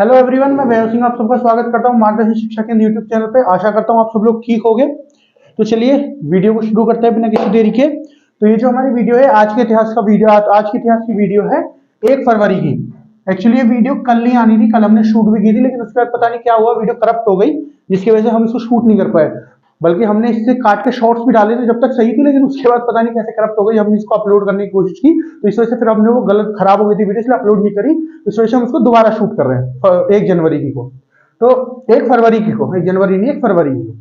Hello everyone, मैं वैभव सिंह आप सबका स्वागत करता हूं मार्गदर्शन शिक्षा केंद्र यूट्यूब चैनल पे। आशा करता हूं आप सब लोग ठीक होंगे। तो चलिए वीडियो को शुरू करते हैं बिना किसी देरी के। तो ये जो हमारी वीडियो है आज के इतिहास का वीडियो, आज के इतिहास की वीडियो है 1 फरवरी की। एक्चुअली ये वीडियो कल नहीं आनी थी, कल हमने शूट भी की थी, लेकिन उसके बाद पता नहीं क्या हुआ, वीडियो करप्ट हो गई, जिसकी वजह से हम इसको शूट नहीं कर पाए। बल्कि हमने इससे काट के शॉर्ट्स भी डाले थे जब तक सही थी, लेकिन उसके बाद पता नहीं कैसे करप्ट हो गई, हमने इसको अपलोड करने की कोशिश की, तो इस वजह से फिर हमने वो गलत खराब हो गई थी वीडियो, इसलिए अपलोड नहीं करी। इस वजह से हम उसको दोबारा शूट कर रहे हैं 1 जनवरी की को। तो 1 फरवरी की को, 1 जनवरी नहीं 1 फरवरी की को।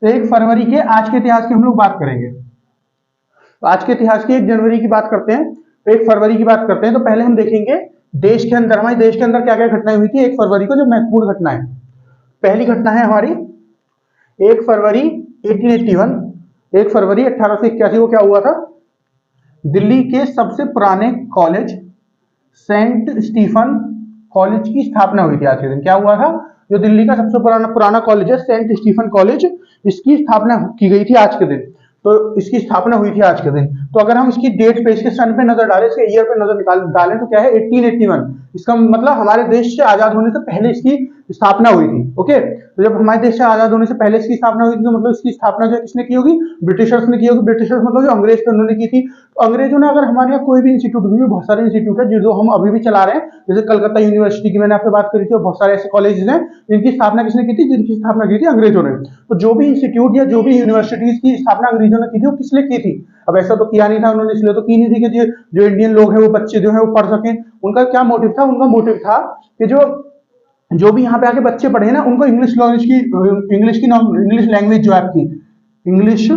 तो 1 फरवरी के आज के इतिहास की हम लोग बात करेंगे। तो आज के इतिहास की 1 जनवरी की बात करते हैं, तो 1 फरवरी की बात करते हैं। तो पहले हम देखेंगे देश के अंदर, हमारे देश के अंदर क्या क्या घटनाएं हुई थी 1 फरवरी को, जो महत्वपूर्ण घटनाएं। पहली घटना है हमारी 1 फरवरी 1881। 1 फरवरी 1881 को क्या हुआ था? दिल्ली के सबसे पुराने कॉलेज सेंट स्टीफन कॉलेज की स्थापना हुई थी आज के दिन। क्या हुआ था? जो दिल्ली का सबसे पुराना कॉलेज है सेंट स्टीफन कॉलेज, इसकी स्थापना की गई थी आज के दिन। तो इसकी स्थापना हुई थी आज के दिन। तो अगर हम इसकी डेट पे, इसके सन पे नजर डालें, इसके ईयर पे नजर डालें, तो क्या है 1881। इसका मतलब हमारे देश से आजाद होने से पहले इसकी स्थापना हुई थी। ओके, तो जब हमारे देश से आजाद होने से पहले इसकी स्थापना हुई थी, तो मतलब इसकी स्थापना जो किसने की होगी? ब्रिटिशर्स ने की होगी। ब्रिटिशर्स मतलब जो अंग्रेज थे उन्होंने की थी। तो अंग्रेजों ने, अगर हमारे यहाँ कोई भी इंस्टीट्यूट, बहुत सारे इंस्टीट्यूट है जो हम अभी भी चला रहे हैं, जैसे कलकत्ता यूनिवर्सिटी की मैंने आपसे बात करी थी, और बहुत सारे ऐसे कॉलेजेस हैं जिनकी स्थापना किसने की थी? जिनकी स्थापना की थी अंग्रेजों ने। तो जो भी इंस्टीट्यूट या जो भी यूनिवर्सिटीज की स्थापना अंग्रेजों ने की थी, वो किसने की थी? अब ऐसा तो किया नहीं था उन्होंने, इसलिए तो की नहीं थी कि जो इंडियन लोग हैं, वो बच्चे जो है वो पढ़ सकें। उनका क्या मोटिव था? उनका मोटिव था कि जो भी यहाँ पे आके बच्चे पढ़े ना, उनको इंग्लिश लैंग्वेज जो है आपकी इंग्लिश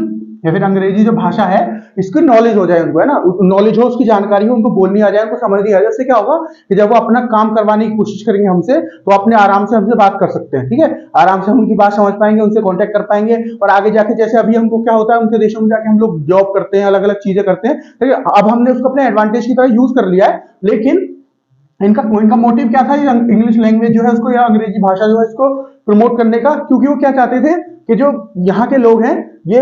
या फिर अंग्रेजी जो भाषा है, इसकी नॉलेज हो जाए उनको, है ना, नॉलेज हो, उसकी जानकारी हो, उनको बोलनी आ जाए, उनको समझनी आ जाए। इससे क्या होगा कि जब वो अपना काम करवाने की कोशिश करेंगे हमसे, तो अपने आराम से हमसे बात कर सकते हैं। ठीक है, आराम से हम उनकी बात समझ पाएंगे, उनसे कांटेक्ट कर पाएंगे, और आगे जाके जैसे अभी हमको क्या होता है, उनके देशों में जाके हम लोग जॉब करते हैं, अलग अलग चीजें करते हैं। ठीक है, अब हमने उसको अपने एडवांटेज की तरह यूज कर लिया है, लेकिन इनका मोटिव क्या था? इंग्लिश लैंग्वेज जो है उसको, या अंग्रेजी भाषा जो है इसको प्रमोट करने का। क्योंकि वो क्या चाहते थे कि जो यहाँ के लोग हैं ये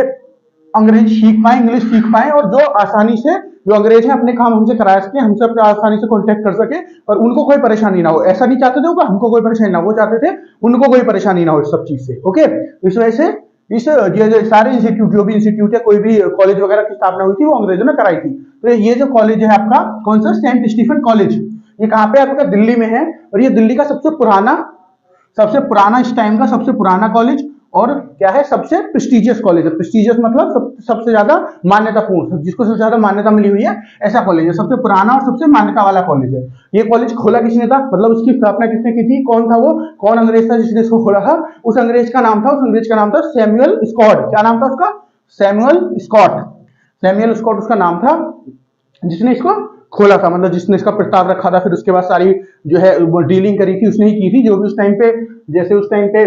अंग्रेजी सीख पाए, इंग्लिश सीख पाए, और जो आसानी से जो अंग्रेज हैं अपने काम हमसे करा सके, हमसे अपने आसानी से कांटेक्ट कर सके, और उनको कोई परेशानी ना हो। ऐसा नहीं चाहते थे हमको कोई परेशानी ना हो, वो चाहते थे उनको कोई परेशानी ना हो इस सब चीज से। ओके, इस वजह से इस सारे इंस्टीट्यूट, जो भी इंस्टीट्यूट है, कोई भी कॉलेज वगैरह की स्थापना हुई थी, वो अंग्रेजों ने कराई थी। तो ये जो कॉलेज है आपका, कौन सा? Saint Stephen College. ये कहाँ पे आपका? दिल्ली में है, और ये दिल्ली का सबसे पुराना इस टाइम का सबसे पुराना कॉलेज, और क्या है? सबसे प्रेस्टिजियस कॉलेज है। प्रेस्टिजियस मतलब सबसे ज्यादा मान्यतापूर्ण, जिसको सबसे ज्यादा मान्यता मिली हुई है, ऐसा कॉलेज है। सबसे पुराना और सबसे मान्यता वाला कॉलेज है। ये कॉलेज खोला किसने था? मतलब उसकी स्थापना किसने की थी? कौन था वो? कौन अंग्रेज था जिसने इसको खोला था? उस अंग्रेज का नाम था सैमुअल स्कॉट। क्या नाम था उसका? सैमुअल स्कॉट उसका नाम था, जिसने इसको खोला था, मतलब जिसने इसका प्रस्ताव रखा था। फिर उसके बाद सारी जो है डीलिंग करी थी उसने ही की थी, जो भी उस टाइम पे, जैसे उस टाइम पे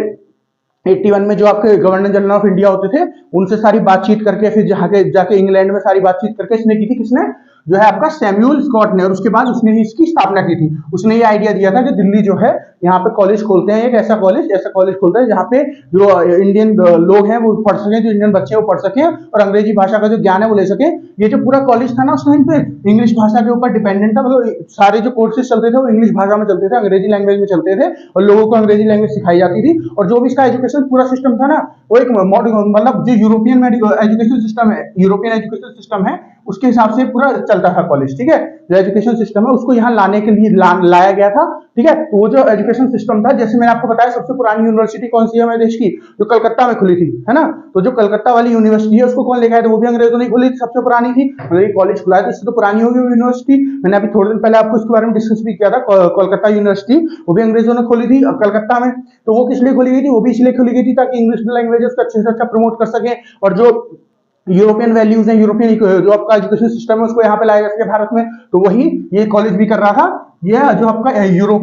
81 में जो आपके गवर्नर जनरल ऑफ इंडिया होते थे, उनसे सारी बातचीत करके, फिर जाके इंग्लैंड में सारी बातचीत करके इसने की थी। किसने? जो है आपका सैमुअल स्कॉट ने। और उसके बाद उसने ही इसकी स्थापना की थी। उसने ये आइडिया दिया था कि दिल्ली जो है, यहाँ पे कॉलेज खोलते हैं, एक ऐसा कॉलेज खोलते हैं जहाँ पे जो इंडियन लोग हैं वो पढ़ सकें, जो इंडियन बच्चे हैं वो पढ़ सकें, और अंग्रेजी भाषा का जो ज्ञान है वो ले सके। ये जो पूरा कॉलेज था ना, उस टाइम पे इंग्लिश भाषा के ऊपर डिपेंडेंट था, मतलब सारे जो कोर्सेज चलते थे वो इंग्लिश भाषा में चलते थे, अंग्रेजी लैंग्वेज में चलते थे, और लोगों को अंग्रेजी लैंग्वेज सिखाई जाती थी। और जो भी इसका एजुकेशन पूरा सिस्टम था ना, वो एक मॉडर्न, मतलब जो यूरोपियन एजुकेशन सिस्टम है, उसके हिसाब से पूरा चलता था कॉलेज। ठीक है, जो एजुकेशन सिस्टम है उसको यहाँ लाने के लिए लाया गया था। ठीक है, तो वो जो एजुकेशन सिस्टम था, जैसे मैंने आपको बताया, सबसे पुरानी यूनिवर्सिटी कौन सी है हमारे देश की? जो कलकत्ता में खुली थी, है ना। तो जो कलकत्ता वाली यूनिवर्सिटी है उसको कौन लेके आया था? वो भी अंग्रेजों ने खुली थी, सबसे पुरानी थी। मतलब ये कॉलेज खुला है तो इससे तो पुरानी होगी यूनिवर्सिटी। मैंने अभी थोड़े दिन पहले आपको इसके बारे में डिस्कस भी किया था। कोलकाता यूनिवर्सिटी, वो भी अंग्रेजों ने खोली थी कलकत्ता में। तो वो किस लिए खोली गई थी? वो भी इसलिए खोली गई थी ताकि इंग्लिश लैंग्वेज को अच्छे से अच्छा प्रमोट कर सके, और जो यूरोपियन वैल्यूज हैं, यूरोपियन जो आपका एजुकेशन सिस्टम है, उसको यहाँ पे लाया जा सके भारत में। तो वही ये कॉलेज भी कर रहा था। यह जो आपका यूरोप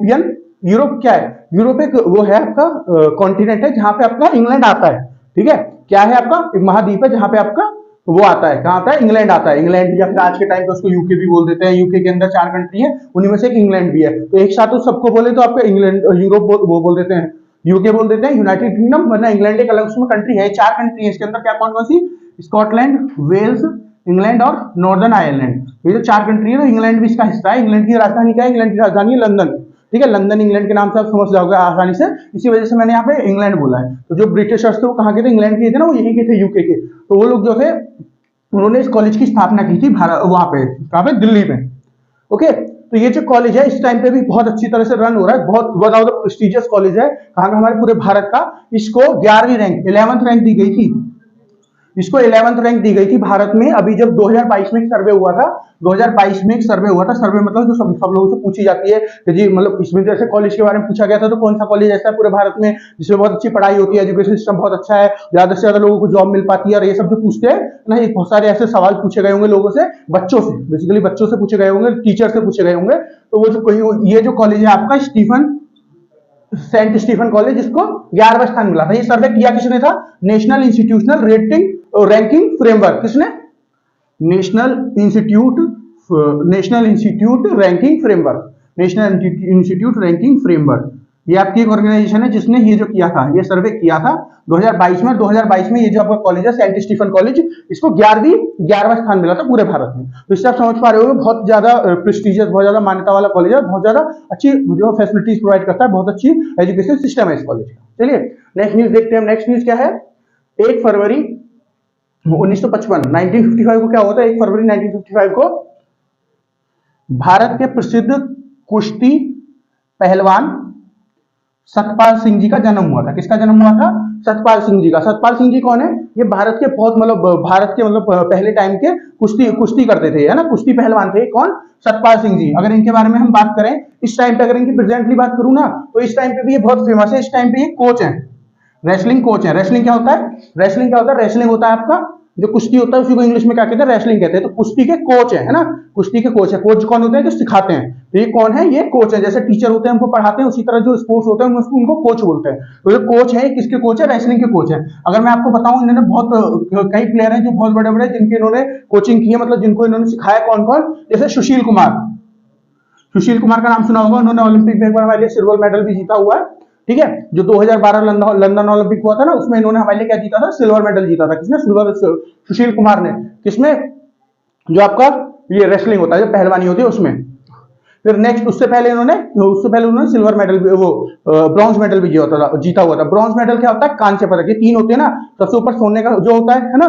क्या है? यूरोप एक वो है आपका कॉन्टिनेंट है, जहां पे आपका इंग्लैंड आता है। ठीक है, क्या है आपका? एक महाद्वीप है जहां पे आपका वो आता है। कहाँ आता है? इंग्लैंड आता है। इंग्लैंड, या फिर आज के टाइम पे उसको यूके भी बोल देते हैं। यूके के अंदर 4 कंट्री है, उन्हीं में से एक इंग्लैंड भी है। तो एक साथ उस सबको बोले तो आपका इंग्लैंड, यूरोप वो बोल देते हैं, यूके बोल देते हैं, यूनाइटेड किंगडम, वरना इंग्लैंड एक अलग उसमें कंट्री है। 4 कंट्री है इसके अंदर। क्या, कौन कौन सी? स्कॉटलैंड, वेल्स, इंग्लैंड और नॉर्दर्न आयरलैंड। ये जो 4 कंट्री है, तो इंग्लैंड भी इसका हिस्सा है। इंग्लैंड की राजधानी क्या है? इंग्लैंड की राजधानी है लंदन। ठीक है, लंदन इंग्लैंड के नाम से आप समझ जाओगे आसानी से, इसी वजह से मैंने यहाँ पे इंग्लैंड बोला है। तो जो ब्रिटिशर्स थे वो कहाँ के थे, इंग्लैंड के थे ना, वो यहीं के थे, यूके के। तो वो लोग जो थे उन्होंने इस कॉलेज की स्थापना की थी भारत, वहां पे कहाँ पे, दिल्ली में। ओके, तो ये जो कॉलेज है इस टाइम पे भी बहुत अच्छी तरह से रन हो रहा है, बहुत one of the prestigious college है, कहाँ का, हमारे पूरे भारत का। इसको 11वीं रैंक 11th रैंक दी गई थी, इसको 11th रैंक दी गई थी भारत में। अभी जब 2022 में एक सर्वे हुआ था, 2022 में एक सर्वे हुआ था, सर्वे मतलब जो सब लोगों से पूछी जाती है कि जी मतलब इसमें जैसे कॉलेज के बारे में पूछा गया था, तो कौन सा कॉलेज ऐसा है पूरे भारत में जिसमें बहुत अच्छी पढ़ाई होती है, एजुकेशन सिस्टम बहुत अच्छा है, ज्यादा से ज्यादा लोगों को जॉब मिल पाती है, और ये सब जो पूछते हैं ना, ये बहुत सारे ऐसे सवाल पूछे गए होंगे लोगों से, बच्चों से, बेसिकली बच्चों से पूछे गए होंगे, टीचर से पूछे गए होंगे। तो वो जो कोई ये जो कॉलेज है आपका सेंट स्टीफन कॉलेज, इसको 11वां स्थान मिला था। ये सर्वे किया किसने था, नेशनल इंस्टीट्यूशनल रैंकिंग फ्रेमवर्क, किसने, national institute ranking framework, national institute ranking framework. ये आपकी एक ऑर्गेनाइजेशन है जिसने ये जो किया था, ये सर्वे किया था 2022 में। 2022 में ये जो आपका कॉलेज है सेंट स्टीफन कॉलेज, इसको 11वां स्थान मिला था पूरे भारत में। तो इससे आप समझ पा रहे हो बहुत ज्यादा प्रेस्टिजियस, बहुत ज्यादा मान्यता वाला कॉलेज है, बहुत ज्यादा अच्छी जो फैसिलिटीज प्रोवाइड करता है, बहुत अच्छी एजुकेशन सिस्टम है इस कॉलेज का। चलिए नेक्स्ट न्यूज देखते हैं। नेक्स्ट न्यूज क्या है, 1 फरवरी 1955 को क्या होता है, 1 फरवरी 1955 को भारत के प्रसिद्ध कुश्ती पहलवान सतपाल सिंह जी का जन्म हुआ था। किसका जन्म हुआ था, सतपाल सिंह जी का। सतपाल सिंह जी कौन है, ये भारत के बहुत मतलब भारत के मतलब पहले टाइम के कुश्ती करते थे, है ना, कुश्ती पहलवान थे। कौन, सतपाल सिंह जी। अगर इनके बारे में हम बात करें इस टाइम पे, अगर इनकी प्रेजेंटली बात करूं ना, तो इस टाइम पे भी ये बहुत फेमस है। इस टाइम पे ये कोच है, रेसलिंग कोच है। रेसलिंग क्या होता है, रेसलिंग क्या होता है, रेसलिंग होता है आपका जो कुश्ती होता है, उसी को इंग्लिश में क्या कहते हैं, रेसलिंग कहते हैं। तो कुश्ती के कोच है ना, कुश्ती के कोच है। कोच कौन होते हैं, जो सिखाते हैं। तो ये कौन है, ये कोच है। जैसे टीचर होते हैं उनको पढ़ाते हैं, उसी तरह जो स्पोर्ट्स होते हैं उनको कोच बोलते हैं। तो ये कोच है, किसके कोच है, रेसलिंग के कोच है। अगर मैं आपको बताऊं, इन्होंने बहुत कई प्लेयर हैं जो बहुत बड़े बड़े जिनकी इन्होंने कोचिंग की है, मतलब जिनको इन्होंने सिखाया, कौन कौन, जैसे सुशील कुमार। सुशील कुमार का नाम सुना होगा, उन्होंने ओलंपिक में एक बार हमारे लिए सिल्वर मेडल भी जीता हुआ है। ठीक है, जो 2012 लंदन ओलंपिक हुआ था ना, उसमें इन्होंने हमारे लिए क्या जीता था, सिल्वर मेडल जीता था। किसने, सुशील कुमार ने। किसमें, जो आपका ये रेसलिंग होता है, जो पहलवानी होती है उसमें। फिर नेक्स्ट उससे पहले उन्होंने सिल्वर मेडल, वो ब्रॉन्ज मेडल भी जीता हुआ था। ब्रॉन्ज मेडल क्या होता है, कांस्य पदक। ये 3 होते हैं ना, सबसे ऊपर सोने का जो होता है ना,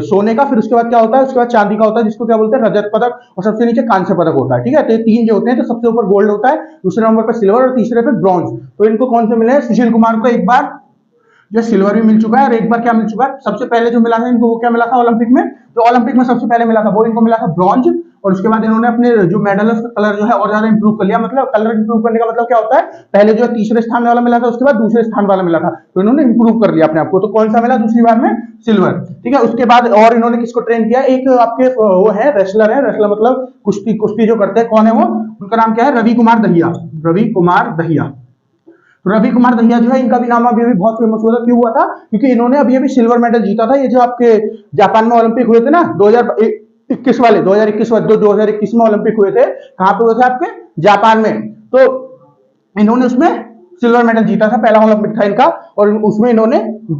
सोने का, फिर उसके बाद क्या होता है, उसके बाद चांदी का होता है, जिसको क्या बोलते हैं, रजत पदक, और सबसे नीचे कांस्य पदक होता है। ठीक है, तो ये 3 जो होते हैं, तो सबसे ऊपर गोल्ड होता है, दूसरे नंबर पर सिल्वर और तीसरे पे ब्रॉन्ज। तो इनको कौन से मिले हैं, सुशील कुमार को एक बार जो सिल्वर भी मिल चुका है, और एक बार क्या मिल चुका है, सबसे पहले जो मिला था इनको, वो क्या मिला था ओलंपिक में, जो ओलंपिक में सबसे पहले मिला था वो इनको मिला था ब्रॉन्ज। और उसके बाद इन्होंने अपने जो मेडल है उसका कलर जो है और ज्यादा इंप्रूव कर लिया। मतलब कलर इंप्रूव करने का मतलब क्या होता है, पहले जो तीसरे स्थान वाला मिला था, उसके बाद दूसरे स्थान वाला मिला था, तो इन्होंने इंप्रूव कर लिया अपने आप को। तो कौन सा मिला दूसरी बार में, सिल्वर। ठीक है, उसके बाद और इन्होंने किसको ट्रेन किया, एक आपके वो है रेसलर है, रेसलर मतलब कुश्ती जो करते हैं, कौन है वो, उनका नाम क्या है, रवि कुमार दहिया। रवि कुमार दहिया जो है, इनका भी नाम अभी बहुत फेमस हुआ था। क्यों हुआ था, क्योंकि इन्होंने अभी सिल्वर मेडल जीता था। ये जो आपके जापान में ओलंपिक हुए थे ना 2021 वाले 2021 में ओलंपिक हुए थे, कहां पे हुए थे, आपके जापान में। तो इन्होंने उसमें सिल्वर मेडल जीता था, पहला ओलंपिक था इनका, और उसमें इन्होंने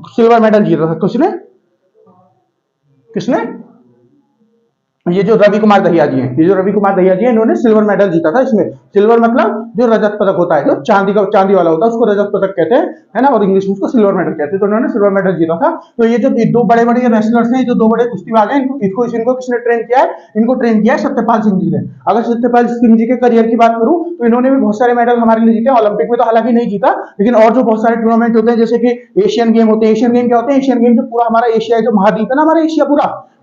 सिल्वर मेडल जीता था। किसने, ये जो रवि कुमार दहिया जी हैं, इन्होंने सिल्वर मेडल जीता था। इसमें सिल्वर मतलब जो रजत पदक होता है, जो चांदी वाला होता है, उसको रजत पदक कहते हैं, है ना, और इंग्लिश में उसको सिल्वर मेडल कहते हैं। तो इन्होंने सिल्वर मेडल जीता था। तो ये जो 2 बड़े बड़े रेसलर्स हैं, जो 2 बड़े कुश्तीबाज हैं, इनको किसने ट्रेन किया है, इनको ट्रेन किया है सत्यपाल सिंह जी ने। अगर सत्यपाल सिंह जी के करियर की बात करूं, तो इन्होंने भी बहुत सारे मेडल हमारे लिए जीते। ओलंपिक में तो हालांकि नहीं जीता, लेकिन और जो बहुत सारे टूर्नामेंट होते हैं, जैसे कि एशियन गेम होते हैं। एशियन गेम क्या होते हैं, एशियन गेम जो पूरा हमारा एशिया, जो महाद्वीप है ना,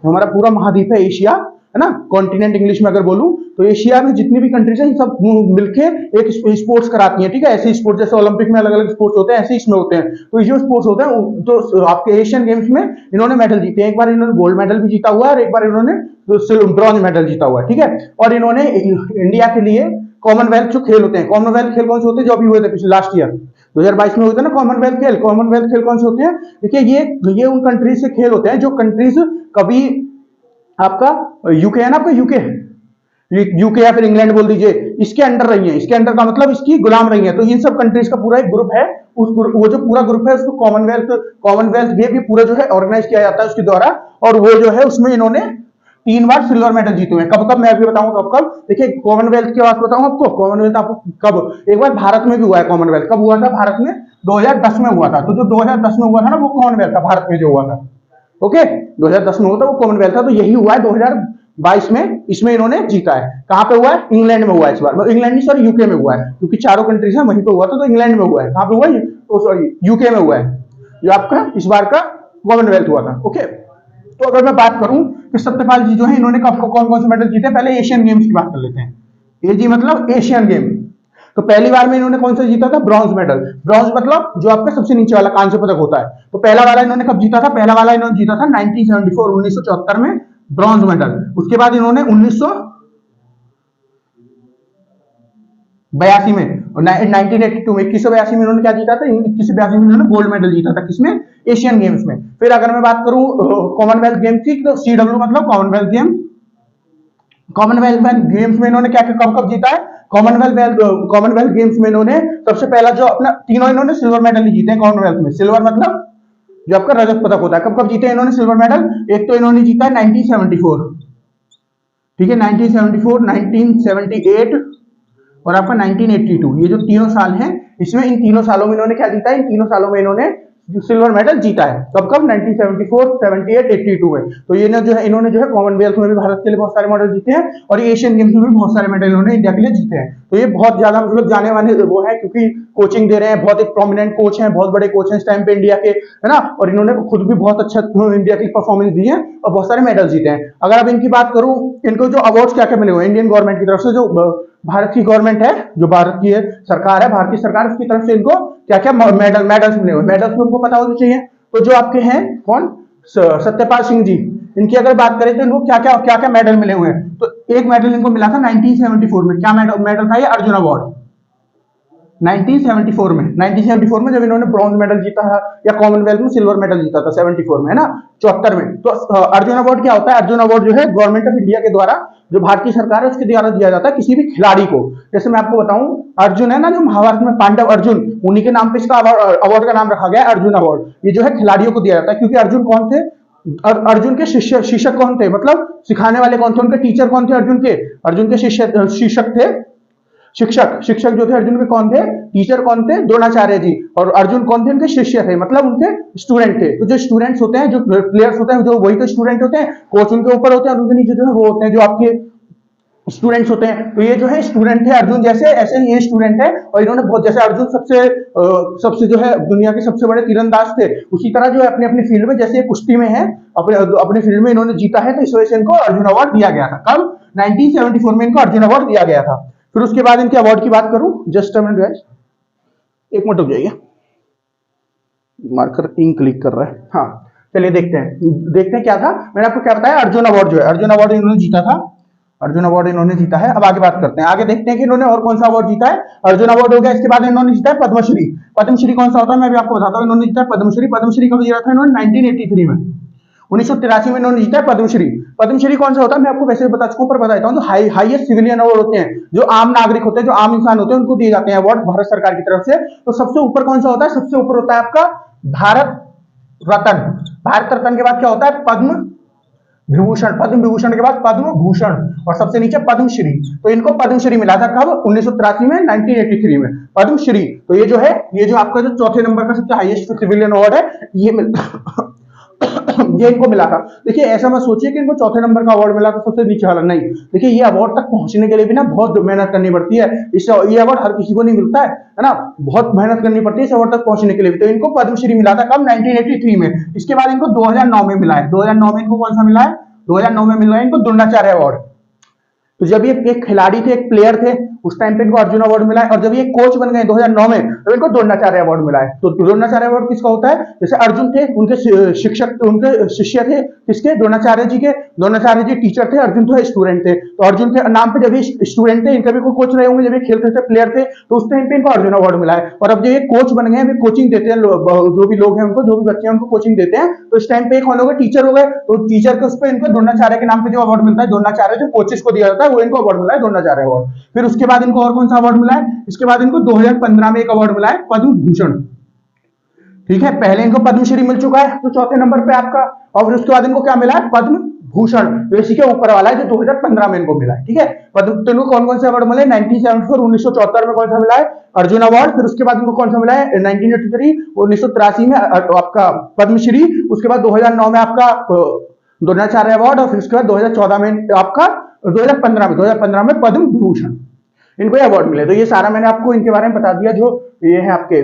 हमारा पूरा महाद्वीप है एशिया, है ना, कॉन्टिनेंट इंग्लिश में अगर बोलूं, तो एशिया में जितनी भी कंट्रीज हैं, सब मिलके एक स्पोर्ट्स कराती हैं। ठीक है, ऐसे स्पोर्ट्स जैसे ओलंपिक में अलग अलग स्पोर्ट्स होते हैं, ऐसे इसमें होते हैं। तो ये जो स्पोर्ट्स होते हैं, तो आपके एशियन गेम्स में इन्होंने मेडल जीते हैं। एक बार इन्होंने गोल्ड मेडल भी जीता हुआ है, और एक बार इन्होंने ब्रॉन्ज मेडल जीता हुआ है। ठीक है, और इन्होंने इंडिया के लिए कॉमनवेल्थ जो खेल होते हैं, कॉमनवेल्थ खेल कौन से होते हैं, जो अभी हुए थे पिछले लास्ट ईयर 2022 में हुए थे ना, कॉमनवेल्थ खेल कौन से होते हैं, देखिए ये उन कंट्रीज से खेल होते हैं जो कंट्रीज कभी आपका यूके है ना, आपका यूके या फिर इंग्लैंड बोल दीजिए, इसके अंडर रही है। इसके अंडर का मतलब इसकी गुलाम रही है। तो इन सब कंट्रीज का पूरा एक ग्रुप है, वो जो पूरा ग्रुप है उसको कॉमनवेल्थ गेम भी पूरा जो है ऑर्गेनाइज किया जाता है उसके द्वारा। और वो जो है उसमें इन्होंने 3 बार सिल्वर मेडल जीते हुए हैं। कब कब मैं अभी बताऊंगा कब कब। देखिए कॉमनवेल्थ की बात बताऊंगा आपको। कॉमनवेल्थ आपको कब, एक बार भारत में भी हुआ है कॉमनवेल्थ। कब हुआ था भारत में? 2010 में हुआ था। तो जो 2010 में हुआ था ना वो कॉमनवेल्थ था भारत में जो हुआ था। ओके, 2010 में हुआ था वो कॉमनवेल्थ था। तो यही हुआ है 2022 में, इसमें इन्होंने जीता है। कहां पे हुआ है? इंग्लैंड में हुआ है इस बार। इंग्लैंड नहीं सॉरी, यूके में हुआ है, क्योंकि चारों कंट्रीज है वहीं पे हुआ था। तो इंग्लैंड में हुआ है। कहां पे हुआ है? तो सॉरी यूके में हुआ है जो आपका इस बार का कॉमनवेल्थ हुआ था। ओके, तो अगर मैं बात करूं कि सत्यपाल जी जो है इन्होंने कब कौन कौन से मेडल जीते, पहले एशियन गेम्स की बात कर लेते हैं। एजी मतलब एशियन गेम। तो पहली बार में इन्होंने कौन सा जीता था? Bronze medal. ब्रॉन्ज मतलब जो आपका सबसे नीचे वाला कांस्य पदक होता है। तो पहला वाला इन्होंने कब जीता था? पहला वाला इन्होंने जीता था 1974 1974 में ब्रॉन्ज मेडल। उसके बाद इन्होंने 1982 में 1982 में 2182 में इन्होंने क्या जीता था? 2182 में इन्होंने गोल्ड मेडल जीता था। किसमें? एशियन गेम्स में। फिर अगर मैं बात करूं कॉमनवेल्थ गेम्स की, तो सीडब्ल्यू मतलब कॉमनवेल्थ गेम। कॉमनवेल्थ गेम्स में इन्होंने क्या कब कब जीता है? कॉमनवेल्थ गेम्स में इन्होंने सबसे पहला जो अपना तीनों इन्होंने सिल्वर मेडल जीते हैं कॉमनवेल्थ में। सिल्वर मतलब जो आपका रजत पदक होता है। कब कब जीते हैं इन्होंने सिल्वर मेडल? एक तो इन्होंने जीता है 1974, ठीक है, 1974, 1978 और आपका 1982। ये जो तीनों साल हैं, इसमें इन तीनों सालों में इन्होंने क्या जीता है? इन तीनों सालों में इन्होंने सिल्वर मेडल जीता है। कब कब? 1974, 78, 82 में। तो ये ना जो है इन्होंने जो है कॉमनवेल्थ में भी भारत के लिए बहुत सारे मेडल जीते हैं और एशियन गेम्स में भी बहुत सारे मेडल इन्होंने इंडिया के लिए जीते हैं। तो ये बहुत ज्यादा मतलब जाने वाले वो है, क्योंकि कोचिंग दे रहे हैं, बहुत एक प्रोमिनेंट कोच हैं, बहुत बड़े कोच हैं इस टाइम पे इंडिया के, है ना। और इन्होंने खुद भी बहुत अच्छा इंडिया की परफॉर्मेंस दी है और बहुत सारे मेडल जीते हैं। अगर अब इनकी बात करूं, इनको जो अवार्ड्स क्या क्या मिले हुए इंडियन गवर्नमेंट की तरफ से, जो भारत की गवर्नमेंट है, जो भारत की सरकार है, भारतीय सरकार, उसकी तरफ से इनको क्या क्या मेडल्स मिले हुए। मेडल्स उनको पता होने चाहिए। तो जो आपके हैं कौन, सत्यपाल सिंह जी, इनकी अगर बात करें तो इनको क्या क्या मेडल मिले हुए हैं। तो एक मेडल इनको मिला था 1974 में। क्या मेडल था ये? अर्जुन अवार्ड। 1974 में जब इन्होंने ब्रॉन्ज मेडल जीता है, या कॉमनवेल्थ में सिल्वर मेडल जीता था 74 में, है ना, 74 में। तो अर्जुन अवार्ड क्या होता है? अर्जुन अवार्ड जो है गवर्नमेंट ऑफ इंडिया के द्वारा, जो भारतीय सरकार है उसके द्वारा दिया जाता है किसी भी खिलाड़ी को। जैसे मैं आपको बताऊं, अर्जुन है ना जो महाभारत में पांडव अर्जुन, उन्हीं के नाम पे इसका अवार्ड का नाम रखा गया अर्जुन अवार्ड। ये जो है खिलाड़ियों को दिया जाता है, क्योंकि अर्जुन कौन थे? अर्जुन के शिक्षक कौन थे, मतलब सिखाने वाले कौन थे, उनके टीचर कौन थे? अर्जुन के शिक्षक थे, शिक्षक जो थे अर्जुन के कौन थे? टीचर कौन थे? द्रोणाचार्य जी। और अर्जुन कौन थे? उनके शिष्य थे, मतलब उनके स्टूडेंट थे। तो जो स्टूडेंट्स होते हैं, जो प्लेयर्स होते हैं, जो वही तो स्टूडेंट होते हैं, कोच उनके ऊपर होते हैं, उनके नीचे जो है वो होते हैं जो आपके स्टूडेंट्स होते हैं। तो ये जो है स्टूडेंट है अर्जुन जैसे, ऐसे ही ये स्टूडेंट है। और इन्होंने बहुत, जैसे अर्जुन सबसे जो है दुनिया के सबसे बड़े तीरंदाज थे, उसी तरह जो है अपनी अपनी फील्ड में, जैसे कुश्ती में है, अपने फील्ड में इन्होंने जीता है, तो इस वजह से इनको अर्जुन अवार्ड दिया गया था। कब? 1974 में इनको अर्जुन अवार्ड दिया गया था। फिर उसके बाद इनके अवार्ड की बात करूं, जस्ट अ मिनट गाइस, एक मिनट रुक जाइए, मार्कर इंक क्लिक कर रहा है। हाँ चलिए देखते हैं क्या था। मैंने आपको क्या बताया? अर्जुन अवार्ड जो है, अर्जुन अवार्ड इन्होंने जीता था, अर्जुन अवार्ड इन्होंने जीता है। अब आगे बात करते हैं, आगे देखते हैं कि इन्होंने और कौन सा अवार्ड जीता है। अर्जुन अवार्ड हो गया, इसके बाद इन्होंने जीता है पद्मश्री। पद्मश्री कौन सा होता है मैं भी आपको बताता हूँ। इन्होंने जीता है पद्मश्री। पद्मश्री कब जीता था इन्होंने? 1983 में, 1983 में इन्होंने जीता है पद्मश्री। पद्मश्री कौन सा होता है मैं आपको वैसे बता चुका हूं, पर बता देता हूं। जो हाईएस्ट सिविलियन अवार्ड होते हैं, जो आम नागरिक होते हैं, जो आम इंसान होते हैं, उनको दिए जाते हैं अवार्ड भारत सरकार की तरफ से। तो सबसे ऊपर कौन सा होता है? सबसे ऊपर होता है आपका भारत रत्न। भारत रत्न के बाद क्या होता है? पद्म विभूषण। पद्म विभूषण के बाद पद्म भूषण, और सबसे नीचे पद्मश्री। तो इनको पद्मश्री मिला था कब? 1983 में, 1983 में पद्मश्री। तो ये जो है, ये जो आपका जो चौथे नंबर का सबसे हाईएस्ट सिविलियन अवार्ड है, ये इनको मिला था। देखिए ऐसा मत सोचिए कि इनको चौथे नंबर का अवार्ड मिला तो सबसे नीचे वाला, नहीं। देखिए ये अवार्ड तक पहुंचने के लिए भी ना बहुत मेहनत करनी पड़ती है। ये अवार्ड हर किसी को नहीं मिलता है ना, बहुत मेहनत करनी पड़ती है इस अवार्ड तक पहुंचने के लिए भी। तो इनको पद्मश्री मिला था कब? 1983 में। इसके बाद इनको 2009 में मिला है। 2009 में इनको कौन सा मिला है? 2009 में मिला है इनको द्रोणाचार्य अवार्ड। तो जब ये एक खिलाड़ी थे, एक प्लेयर थे, उस टाइम पे इनको अर्जुन अवार्ड मिला है। और जब ये कोच बन गए 2009 में, तो इनको द्रोणाचार्य अवार्ड मिला है। तो द्रोणाचार्य अवार्ड किसका होता है? जैसे अर्जुन थे, उनके शिक्षक, उनके शिष्य थे किसके? द्रोणाचार्य जी के। द्रोणाचार्य जी टीचर थे, अर्जुन तो स्टूडेंट थे। तो अर्जुन के नाम पे जब ये स्टूडेंट थे, इनके भी कोई कोच रहे होंगे, जब ये खेलते थे, प्लेयर थे, तो उस टाइम पे इनको अर्जुन अवार्ड मिला है। और अब जो ये कोच बन गए हैं, कोचिंग देते हैं, जो भी लोग हैं उनको, जो भी बच्चे हैं उनको कोचिंग देते हैं। तो इस टाइम पे कौन हो गए? टीचर हो गए। तो टीचर के उस पर इनको द्रोणाचार्य के नाम पे जो अवार्ड मिलता है, द्रोणाचार्य जो कोचेस को दिया जाता है, वो इनको अवार्ड मिला है, द्रोणाचार्य अवार्ड। फिर उसके बाद इनको और कौन सा अवार्ड मिला है? इसके बाद इनको 2015 में एक अवार्ड मिला है, पद्म भूषण। ठीक है, पहले इनको पद्मश्री मिल चुका है, तो चौथे नंबर पे आपका। और फिर उसके बाद इनको क्या मिला है? पद्म भूषण, तो इसी के ऊपर वाला है जो 2015 में इनको मिला है। ठीक है, पद्म भूषण को कौन कौन से अवार्ड मिले? 1974 1974 में कौन सा मिला है? अर्जुन अवार्ड। फिर उसके बाद इनको कौन सा मिला है? 1983 1983 में आपका पद्मश्री। उसके बाद 2009 में आपका द्रोणाचार्य अवार्ड, और फिर उसके बाद 2014 में आपका 2015 में पद्म भूषण, इनको अवार्ड मिले। तो ये सारा मैंने आपको इनके बारे में बता दिया। जो ये है आपके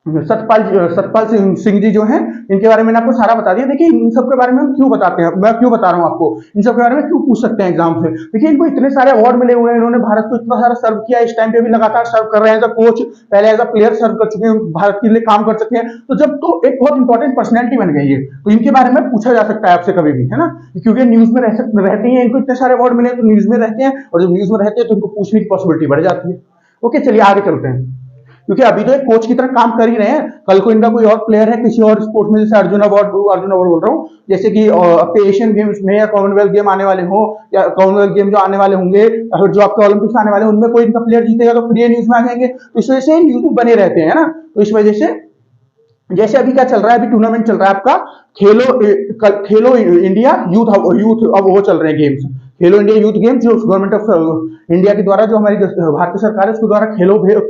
सतपाल सिंह जी जो हैं, इनके बारे में मैंने आपको सारा बता दिया। देखिए इन सब के बारे में हम क्यों बताते हैं, मैं क्यों बता रहा हूँ आपको, इन सब के बारे में क्यों पूछ सकते हैं एग्जाम से। देखिए इनको इतने सारे अवार्ड मिले हुए हैं, इन्होंने भारत को इतना सारा सर्व किया, इस टाइम पे भी लगातार सर्व कर रहे हैं एज अ कोच, पहले एज अ प्लेयर सर्व कर चुके हैं, भारत के लिए काम कर सकते हैं। तो जब तो एक बहुत इंपॉर्टेंट पर्सनैलिटी बन गई है, तो इनके बारे में पूछा जा सकता है आपसे कभी भी, है ना, क्योंकि न्यूज में रहते हैं, इनको इतने सारे अवार्ड मिले तो न्यूज में रहते हैं, और जब न्यूज में रहते हैं तो इनको पूछने की पॉसिबिलिटी बढ़ जाती है। ओके चलिए आगे चलते हैं, क्योंकि अभी तो एक कोच की तरह काम कर ही रहे हैं, कल को इनका कोई और प्लेयर है किसी और स्पोर्ट्स में, जैसे अर्जुन अवार्ड बोल रहा हूँ, जैसे कि आपके एशियन गेम्स में या कॉमनवेल्थ गेम आने वाले हो, या कॉमनवेल्थ गेम जो आने वाले होंगे, और जो आपके ओलंपिक्स आने वाले हैं, उनमें कोई इनका प्लेयर जीतेगा तो फिर ये न्यूज में आ जाएंगे। तो इस वजह से न्यूज में बने रहते हैं ना। तो इस वजह से जैसे अभी क्या चल रहा है, अभी टूर्नामेंट चल रहा है आपका खेलो इंडिया यूथ अब वो चल रहे हैं गेम्स, खेलो इंडिया यूथ गेम्स, जो गवर्नमेंट ऑफ इंडिया के द्वारा, जो हमारी भारतीय सरकार है उसके द्वारा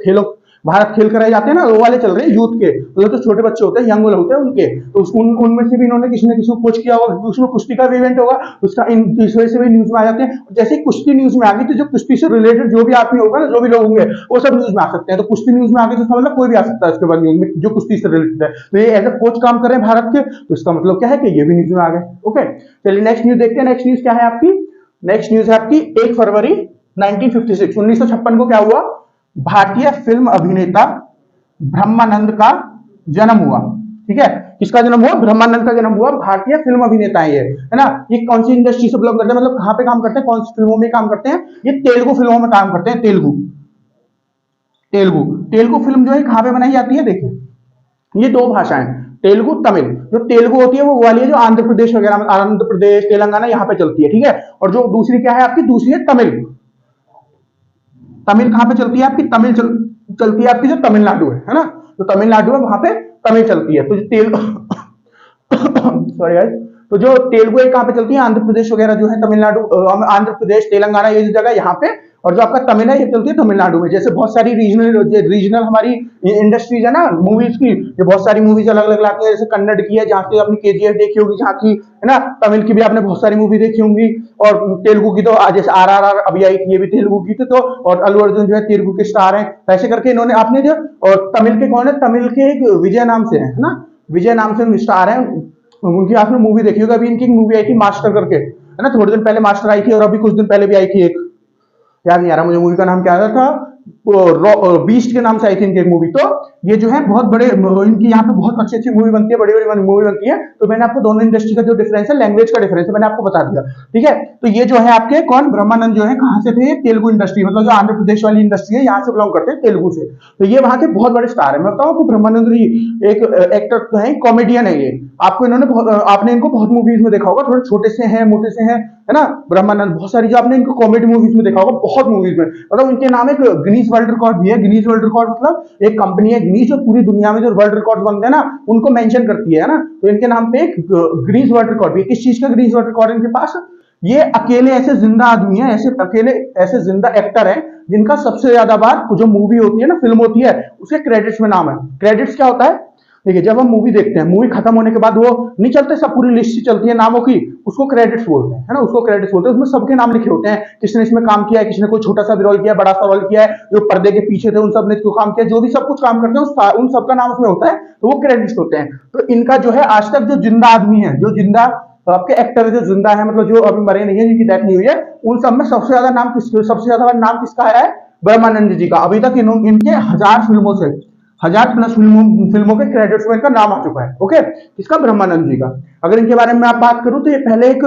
खेलो भारत खेल कराए जाते हैं ना, वो वाले चल रहे हैं यूथ के, तो छोटे बच्चे होते हैं, यंग होते हैं उनके, तो उनमें से भी इन्होंने किसी न किसी को कोच किया होगा, उसमें कुश्ती का भी इवेंट होगा, उसका इस वजह से भी न्यूज में आ जाते हैं। जैसे कुश्ती न्यूज में आ गई तो जो कुश्ती से रिलेटेड जो भी आदमी होगा ना, जो भी लोग होंगे वो सब न्यूज में आ सकते हैं। तो कुश्ती न्यूज में आ गई तो इसका मतलब कोई भी आ सकता है उसके बाद न्यूज में, जो कुश्ती से रिलेटेड है। तो ये एज ए कोच काम कर रहे हैं भारत के, तो इसका मतलब क्या है कि ये भी न्यूज में आ गए। ओके चलिए नेक्स्ट न्यूज देखते हैं। नेक्स्ट न्यूज क्या है आपकी? नेक्स्ट न्यूज है आपकी 1 फरवरी 1956 को क्या हुआ? भारतीय फिल्म अभिनेता ब्रह्मानंद का जन्म हुआ। ठीक है, किसका जन्म हुआ? ब्रह्मानंद का जन्म हुआ। भारतीय फिल्म अभिनेता है ये, है ना। ये कौन सी इंडस्ट्री से बिलोंग करते हैं, मतलब कहां पे काम करते हैं, कौन सी फिल्मों में काम करते हैं? ये तेलुगु फिल्मों में काम करते हैं। तेलुगु तेलुगु फिल्म जो है कहां पे बनाई जाती है? देखिए ये दो भाषाएं, तेलुगु तमिल। जो तेलुगु होती है वो वाली है जो आंध्र प्रदेश वगैरह में, आंध्र प्रदेश तेलंगाना यहाँ पे चलती है। ठीक है, और जो दूसरी क्या है आपकी? दूसरी है तमिल। तमिल कहां पे चलती है आपकी? तमिल चलती है आपकी जो तमिलनाडु है ना, तो तमिलनाडु है वहां पे तमिल चलती है। तो तेलुगु सॉरी गाइस, तो जो तेलुगु है कहां पे चलती है? आंध्र प्रदेश वगैरह जो है, तमिलनाडु, आंध्र प्रदेश तेलंगाना ये जगह यहाँ पे, और जो आपका तमिल है ये चलती है तमिलनाडु में। जैसे बहुत सारी रीजनल हमारी इंडस्ट्रीज है ना मूवीज की, ये बहुत सारी मूवीज अलग अलग लाती है। जैसे कन्नड़ की है, जहाँ से आपने केजीएफ देखी होगी, जहाँ की है ना, तमिल की भी आपने बहुत सारी मूवी देखी होंगी, और तेलुगु की तो जैसे RRR अभी आई थी, ये भी तेलुगु की थी, तो और अल्लू अर्जुन जो है तेलुगु के स्टार हैं। ऐसे करके इन्होंने आपने जो, और तमिल के कौन है? तमिल के एक विजय नाम से है ना, विजय नाम से स्टार है, उनकी आपने मूवी देखी होगी। अभी इनकी मूवी आई थी मास्टर करके, है ना, थोड़े दिन पहले मास्टर आई थी, और अभी कुछ दिन पहले भी आई थी एक, याद नहीं आ रहा मुझे मूवी का नाम क्या था, बीस्ट के नाम से आई थी इनकी एक मूवी। तो ये जो है बहुत बड़े, इनकी यहाँ पे बहुत अच्छी अच्छी मूवी बनती है, बड़ी बड़ी मूवी बनती है। तो मैंने आपको दोनों इंडस्ट्री का जो डिफरेंस है, लैंग्वेज का डिफरेंस है, मैंने आपको बता दिया। ठीक है, तो ये जो है आपके कौन? ब्रह्मानंद जो है कहां से थे? तेलुगु इंडस्ट्री, मतलब जो आंध्र प्रदेश वाली इंडस्ट्री है यहाँ से बिलोंग करते हैं, तेलुगु से। तो ये वहां के बहुत बड़े स्टार है। मैं बताऊं आपको, ब्रह्मानंद जी एक एक्टर तो है, कॉमेडियन है ये। आपको इन्होंने आपने इनको बहुत मूवीज में देखा होगा, थोड़े छोटे से हैं, मोटे से हैं, है ना, ब्रह्मानंद। बहुत सारी जो आपने इनको कॉमेडी मूवीज में देखा होगा, बहुत मूवीज में, मतलब इनके नाम एक गिनीज वर्ल्ड रिकॉर्ड भी है। गिनीज वर्ल्ड रिकॉर्ड मतलब एक कंपनी है गिनीज, जो पूरी दुनिया में जो वर्ल्ड रिकॉर्ड बनते हैं ना उनको मेंशन करती है ना, तो इनके नाम पे एक गिनीज वर्ल्ड रिकॉर्ड भी है। किस चीज का गिनीज वर्ल्ड रिकॉर्ड इनके पास? ये अकेले ऐसे जिंदा आदमी है, ऐसे अकेले ऐसे जिंदा एक्टर है जिनका सबसे ज्यादा बार जो मूवी होती है ना, फिल्म होती है, उसके क्रेडिट्स में नाम है। क्रेडिट्स क्या होता है? देखिए जब हम मूवी देखते हैं, मूवी खत्म होने के बाद वो नहीं चलते, सब पूरी लिस्ट चलती है नामों की, उसको क्रेडिट्स बोलते हैं, है ना, उसको क्रेडिट्स बोलते हैं। उसमें सबके नाम लिखे होते हैं, किसने इसमें काम किया है, किसने कोई छोटा सा भी रोल किया है, बड़ा सा रोल किया है, जो पर्दे के पीछे थे उन सब ने जो काम किया, जो भी सब कुछ काम करते हैं उन सबका नाम उसमें होता है, तो वो क्रेडिट्स होते हैं। तो इनका जो है आज तक जो जिंदा आदमी है, जो जिंदा आपके एक्टर जो जिंदा है, मतलब जो अभी मरे नहीं है, जिनकी डेथ नहीं हुई है, उन सब में सबसे ज्यादा नाम किसका आया है? ब्रह्मानंद जी का। अभी तक इनके 1000 फिल्मों से 1000 प्लस फिल्मों के क्रेडिट्स में इनका नाम आ चुका है। ओके, किसका? ब्रह्मानंद जी का। अगर इनके बारे में आप बात करूं तो ये पहले एक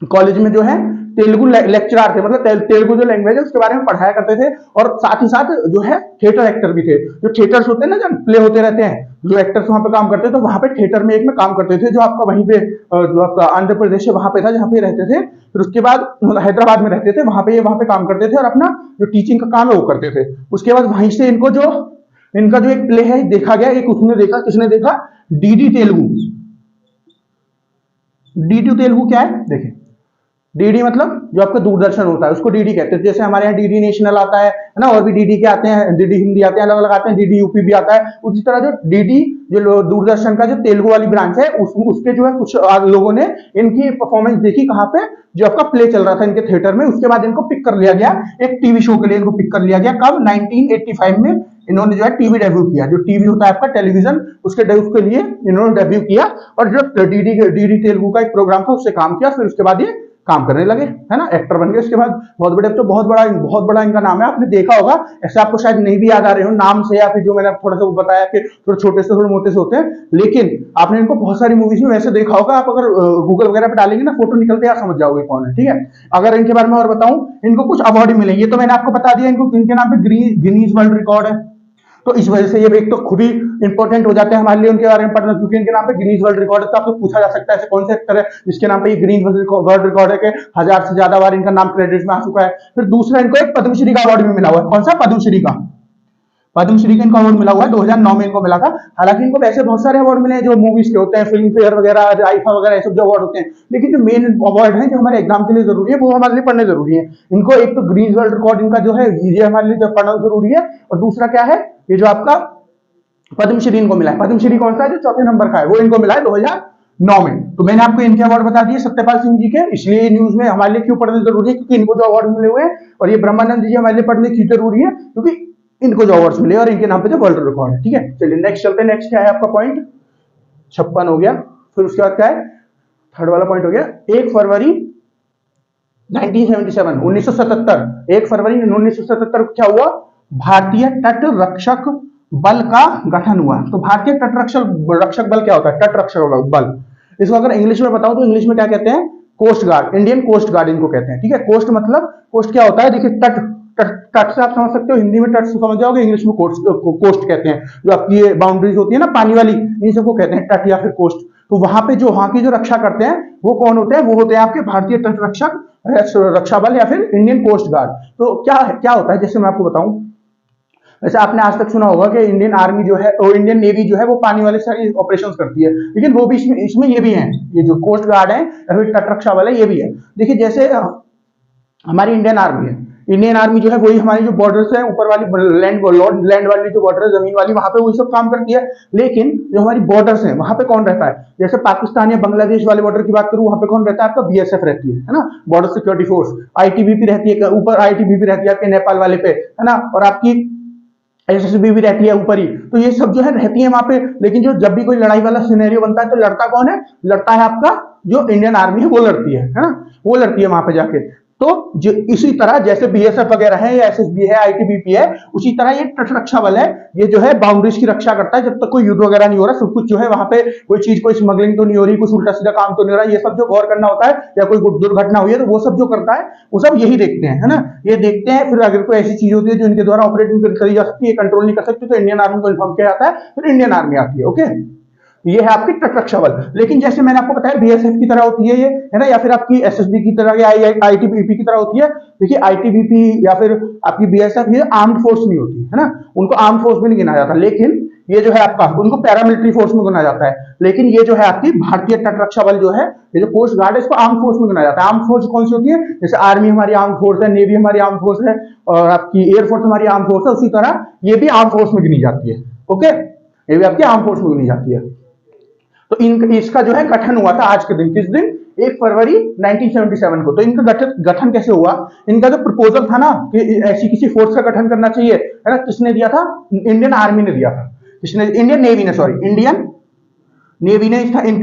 कॉलेज में जो है तेलुगु लेक्चरर थे, मतलब तेलुगु जो लैंग्वेज है उसके बारे में पढ़ाया करते थे, और साथ ही साथ जो है थिएटर एक्टर भी थे। जो थिएटर्स होते हैं ना, जब प्ले होते रहते हैं, जो एक्टर्स वहां पे काम करते थे, तो वहां पे थिएटर में एक में काम करते थे, जो आपका वहीं पे जो आपका आंध्र प्रदेश है वहां पे था, जहाँ पे रहते थे। फिर उसके बाद हैदराबाद में रहते थे, वहां पे काम करते थे, और अपना जो टीचिंग का काम है वो करते थे। उसके बाद वहीं से इनका जो एक प्ले है देखा गया, एक उसने देखा, किसने देखा? डीडी तेलुगु, डीडी तेलुगु क्या है, देखिए डीडी मतलब जो आपका दूरदर्शन होता है उसको डीडी कहते हैं। जैसे हमारे यहाँ डीडी नेशनल आता है ना, और भी डीडी के आते हैं, डीडी हिंदी आते हैं, अलग अलग आते हैं, डीडी यूपी भी आता है। उसी तरह जो डीडी जो दूरदर्शन का जो तेलुगु वाली ब्रांच है उसके जो है कुछ लोगों ने इनकी परफॉर्मेंस देखी कहाँ पे, जो आपका प्ले चल रहा था इनके थिएटर में, उसके बाद इनको पिक कर लिया गया एक टीवी शो के लिए, इनको पिक कर लिया गया। कब? 1985 में इन्होंने जो है टीवी डेब्यू किया। जो टीवी होता है आपका टेलीविजन, उसके लिए इन्होंने डेब्यू किया, और जो डीडी तेलुगु का एक प्रोग्राम था उससे काम किया। फिर उसके बाद ये काम करने लगे, है ना, एक्टर बन गए। उसके बाद बहुत बड़े, तो बहुत बड़ा इनका नाम है, आपने देखा होगा। ऐसे आपको शायद नहीं भी याद आ रहे हो नाम से, या फिर जो मैंने थोड़ा सा बताया कि थोड़े छोटे से थोड़े मोटे से होते हैं, लेकिन आपने इनको बहुत सारी मूवीज में वैसे देखा होगा। आप अगर गूगल वगैरह पे डालेंगे ना, फोटो निकलते हैं, समझ जाओगे कौन है, ठीक है। अगर इनके बारे में और बताऊं, इनको कुछ अवार्ड मिले, ये तो मैंने आपको बता दिया, इनको इनके नाम पे गिनीज वर्ल्ड रिकॉर्ड है। तो इस वजह से ये एक तो खुद ही इंपॉर्टेंट हो जाते हैं हमारे लिए उनके बारे में पढ़ना, क्योंकि इनके नाम पे गिनीज वर्ल्ड रिकॉर्ड है। तो आपको पूछा जा सकता है ऐसे कौन से एक्टर है जिसके नाम पे ये गिनीज वर्ल्ड रिकॉर्ड है कि 1000 से ज्यादा बार इनका नाम क्रेडिट में आ चुका है। फिर दूसरा, इनको एक पद्मश्री का अवार्ड भी मिला हुआ है। कौन सा? पद्मश्री का। पद्मश्री का इनको अवार्ड मिला हुआ है, 2009 में इनको मिला था। हालांकि इनको वैसे बहुत सारे अवार्ड मिले हैं जो मूवीज के होते हैं, फिल्म फेयर वगैरह, आईफा वगैरह, सब जो अवार्ड होते हैं, लेकिन जो मेन अवार्ड है जो हमारे एग्जाम के लिए जरूरी है, वो हमारे लिए पढ़ने जरूरी है। इनको एक तो ग्रीन वर्ल्ड रिकॉर्ड इनका जो है ये हमारे लिए पढ़ना जरूरी है, और दूसरा क्या है, ये जो आपका पद्मश्री इनको मिला है। पद्मश्री कौन सा है? जो चौथे नंबर का है, वो इनको मिला है 2009 में। तो मैंने आपको इनके अवार्ड बता दिए सत्यपाल सिंह जी के। इसलिए न्यूज में हमारे लिए क्यों पढ़ने जरूरी है, क्योंकि इनको जो अवार्ड मिले हुए हैं, और ये ब्रह्मानंद जी हमारे लिए पढ़ने क्यों जरूरी है, क्योंकि इनको जो अवार्ड मिले और इनके नाम पे जो वर्ल्ड रिकॉर्ड है, ठीक है। चलिए नेक्स्ट चलते हैं। नेक्स्ट क्या है आपका पॉइंट? 56 हो गया। फिर उसके बाद क्या है? थर्ड वाला पॉइंट हो गया 1 फरवरी 1977, 1977, 1 फरवरी 1977 को क्या हुआ? भारतीय तट रक्षक बल का गठन हुआ। तो भारतीय तट रक्षक बल क्या होता है? तट रक्षक बल। इसको अगर इंग्लिश में बताओ तो इंग्लिश में क्या कहते हैं? Coast guard, Indian coast guard इनको कहते हैं, ठीक है। कोस्ट मतलब, कोस्ट क्या होता है? देखिए तट, तट से आप समझ सकते हो, हिंदी में तट से समझ जाओगे, इंग्लिश में कोस्ट कहते हैं। जो आपकी ये बाउंड्रीज होती है ना पानी वाली, इन सबको कहते हैं तट या फिर कोस्ट। तो वहां पे जो वहां की जो रक्षा करते हैं वो कौन होते हैं? वो होते हैं आपके भारतीय तट रक्षक रक्षा बल या फिर इंडियन कोस्ट गार्ड। तो क्या होता है, जैसे मैं आपको बताऊं, वैसे आपने आज तक सुना होगा कि इंडियन आर्मी जो है और इंडियन नेवी जो है वो पानी वाले सारे ऑपरेशंस करती है, लेकिन वो भी इसमें ये भी है, ये जो कोस्ट गार्ड है या फिर तट रक्षा बल है, ये भी है। देखिए जैसे हमारी इंडियन आर्मी है, इंडियन आर्मी जो है वही हमारी जो बॉर्डर्स है ऊपर वाली लैंड वाली जो बॉर्डर है जमीन वाली, वहां पे वही सब काम करती है। लेकिन जो हमारी बॉर्डर्स है वहां पे कौन रहता है? जैसे पाकिस्तान या बांग्लादेश वाले बॉर्डर की बात करूं, वहां पे कौन रहता है? आपका बीएसएफ रहती है ना, बॉर्डर सिक्योरिटी फोर्स। आईटीबीपी रहती है ऊपर, आईटीबीपी रहती है आपके नेपाल वाले पे, है ना, और आपकी एसएसबी भी रहती है ऊपर ही। तो ये सब जो है रहती है वहां पे। लेकिन जो जब भी कोई लड़ाई वाला सिनेरियो बनता है तो लड़ता कौन है? लड़ता है आपका जो इंडियन आर्मी है, वो लड़ती है ना, वो लड़ती है वहां पे जाके। तो जो इसी तरह जैसे बीएसएफ वगैरह है या एसएसबी है, आईटीबीपी है, उसी तरह ये तट रक्षा बल है। ये जो है बाउंड्रीज की रक्षा करता है जब तक कोई युद्ध वगैरह नहीं हो रहा, सब कुछ जो है वहां पे कोई चीज, कोई स्मगलिंग तो नहीं हो रही, कुछ उल्टा सीधा काम तो नहीं हो रहा, ये सब जो गौर करना होता है, या कोई दुर्घटना हुई है तो वो सब जो करता है वो सब यही देखते हैं, है ना, ये देखते हैं। फिर अगर कोई ऐसी चीज होती है जो इनके द्वारा ऑपरेटिंग करी जा सकती है, कंट्रोल नहीं कर सकती, तो इंडियन आर्मी को इन्फॉर्म किया जाता है, फिर इंडियन आर्मी आती है। ओके, ये है आपकी तट रक्षा बल। लेकिन जैसे मैंने आपको बताया बीएसएफ की तरह होती है ये, है ना, या फिर आपकी एसएसबी की तरह या आईटीबीपी की तरह होती है। देखिए आईटीबीपी या फिर आपकी बीएसएफ ये आर्म्ड फोर्स नहीं होती, है ना, उनको आर्म्ड फोर्स में नहीं गिना जाता। लेकिन ये जो है आपका, उनको पैरामिलिट्री फोर्स में गिना जाता है। लेकिन ये जो है आपकी भारतीय तट रक्षा बल जो है, ये जो कोस्ट गार्ड है, इसको आर्म फोर्स में गिना जाता है। आर्म फोर्स कौन सी होती है? जैसे आर्मी हमारी आर्म फोर्स है, नेवी हमारी आर्म फोर्स है, और आपकी एयरफोर्स हमारी आर्म फोर्स है, उसी तरह ये भी आर्म फोर्स में गिनी जाती है। ओके, ये भी आपकी आर्म फोर्स में गिनी जाती है। तो इसका जो है गठन हुआ था आज के दिन, किस दिन? 1 फरवरी 1977 को। तो इनका गठन कैसे हुआ? इनका जो प्रपोजल था ना कि ऐसी किसी फोर्स का गठन करना चाहिए, है ना, किसने दिया था? इंडियन आर्मी ने दिया था। किसने? इंडियन नेवी ने, सॉरी, इंडियन नेवी ने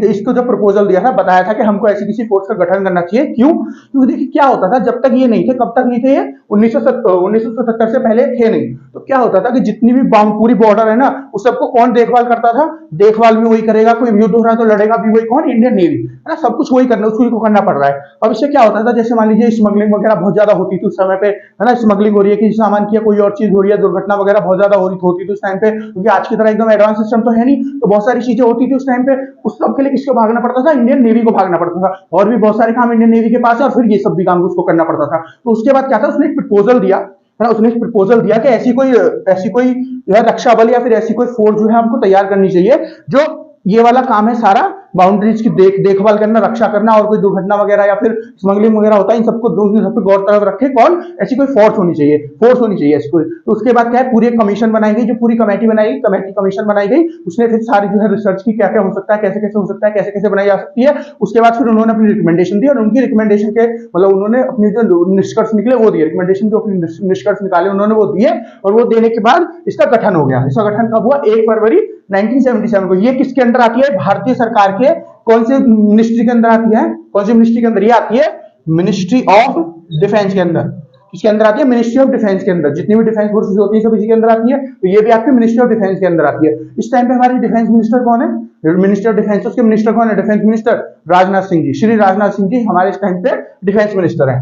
इसको जो प्रपोजल दिया था, बताया था कि हमको ऐसी किसी फोर्स का गठन करना चाहिए। क्यों? क्योंकि देखिए क्या होता था, जब तक ये नहीं थे, कब तक नहीं थे ये? 1977 से पहले थे नहीं। तो क्या होता था कि जितनी भी पूरी बॉर्डर है ना, उस सबको कौन देखभाल करता था? देखभाल भी वही करेगा, कोई युद्ध हो रहा है तो लड़ेगा भी वही, कौन? इंडियन नेवी, है ना, सब कुछ वही करना, उसको करना पड़ रहा है। अब इससे क्या होता था, जैसे मान लीजिए स्मगलिंग वगैरह बहुत ज्यादा होती थी उस समय पे, है ना, स्मगलिंग हो रही है, किसी सामान की कोई और चीज हो रही है, दुर्घटना वगैरह बहुत ज्यादा होती थी उस टाइम पे, क्योंकि आज की तरह एकदम एडवांस सिस्टम तो है नहीं, तो बहुत सारी चीजें होती थी उस टाइम पे। उस सब के लिए किसको भागना पड़ता था? इंडियन नेवी को भागना पड़ता था। और भी बहुत सारे काम इंडियन नेवी के पास है, और फिर ये सब भी काम उसको करना पड़ता था। तो उसके बाद क्या था, उसने एक प्रपोजल दिया, है ना, उसने एक प्रपोजल दिया कि ऐसी कोई जो है रक्षा बल या फिर ऐसी कोई फोर्स जो है हमको तैयार करनी चाहिए, जो ये वाला काम है सारा बाउंड्रीज की देखभाल करना, रक्षा करना, और कोई दुर्घटना वगैरह या फिर स्मगलिंग वगैरह होता है इन सबको सब पे गौर तरफ रखे कौन, ऐसी कोई फोर्स होनी चाहिए, ऐसी कोई। तो उसके बाद क्या है, पूरी एक कमीशन बनाई गई, जो पूरी कमेटी बनाई गई, कमीशन बनाई गई, उसने फिर सारी जो है रिसर्च की क्या क्या हो सकता है, कैसे कैसे हो सकता है, कैसे कैसे बनाई जा सकती है। उसके बाद फिर उन्होंने अपनी रिकमेंडेशन दी, और उनकी रिकमेंडेशन के मतलब उन्होंने अपनी जो निष्कर्ष निकले वो दिए, रिकमेंडेशन जो अपने निष्कर्ष निकाले उन्होंने वो दिए, और वो देने के बाद इसका गठन हो गया। इसका गठन कब हुआ, 1 फरवरी 1977 को। ये किसके अंदर आती है, भारतीय सरकार के कौन से मिनिस्ट्री के अंदर आती है, कौन सी मिनिस्ट्री के अंदर ये आती है, मिनिस्ट्री ऑफ डिफेंस के अंदर। किसके अंदर आती है, मिनिस्ट्री ऑफ डिफेंस के अंदर। जितनी भी डिफेंस फोर्सेस होती है सब इसी के अंदर आती है, तो ये भी आपके मिनिस्ट्री ऑफ डिफेंस के अंदर आती है। इस टाइम पे हमारे डिफेंस मिनिस्टर कौन है, मिनिस्टर ऑफ डिफेंस, उसके मिनिस्टर कौन है, डिफेंस मिनिस्टर राजनाथ सिंह जी। श्री राजनाथ सिंह जी हमारे इस टाइम पे डिफेंस मिनिस्टर है।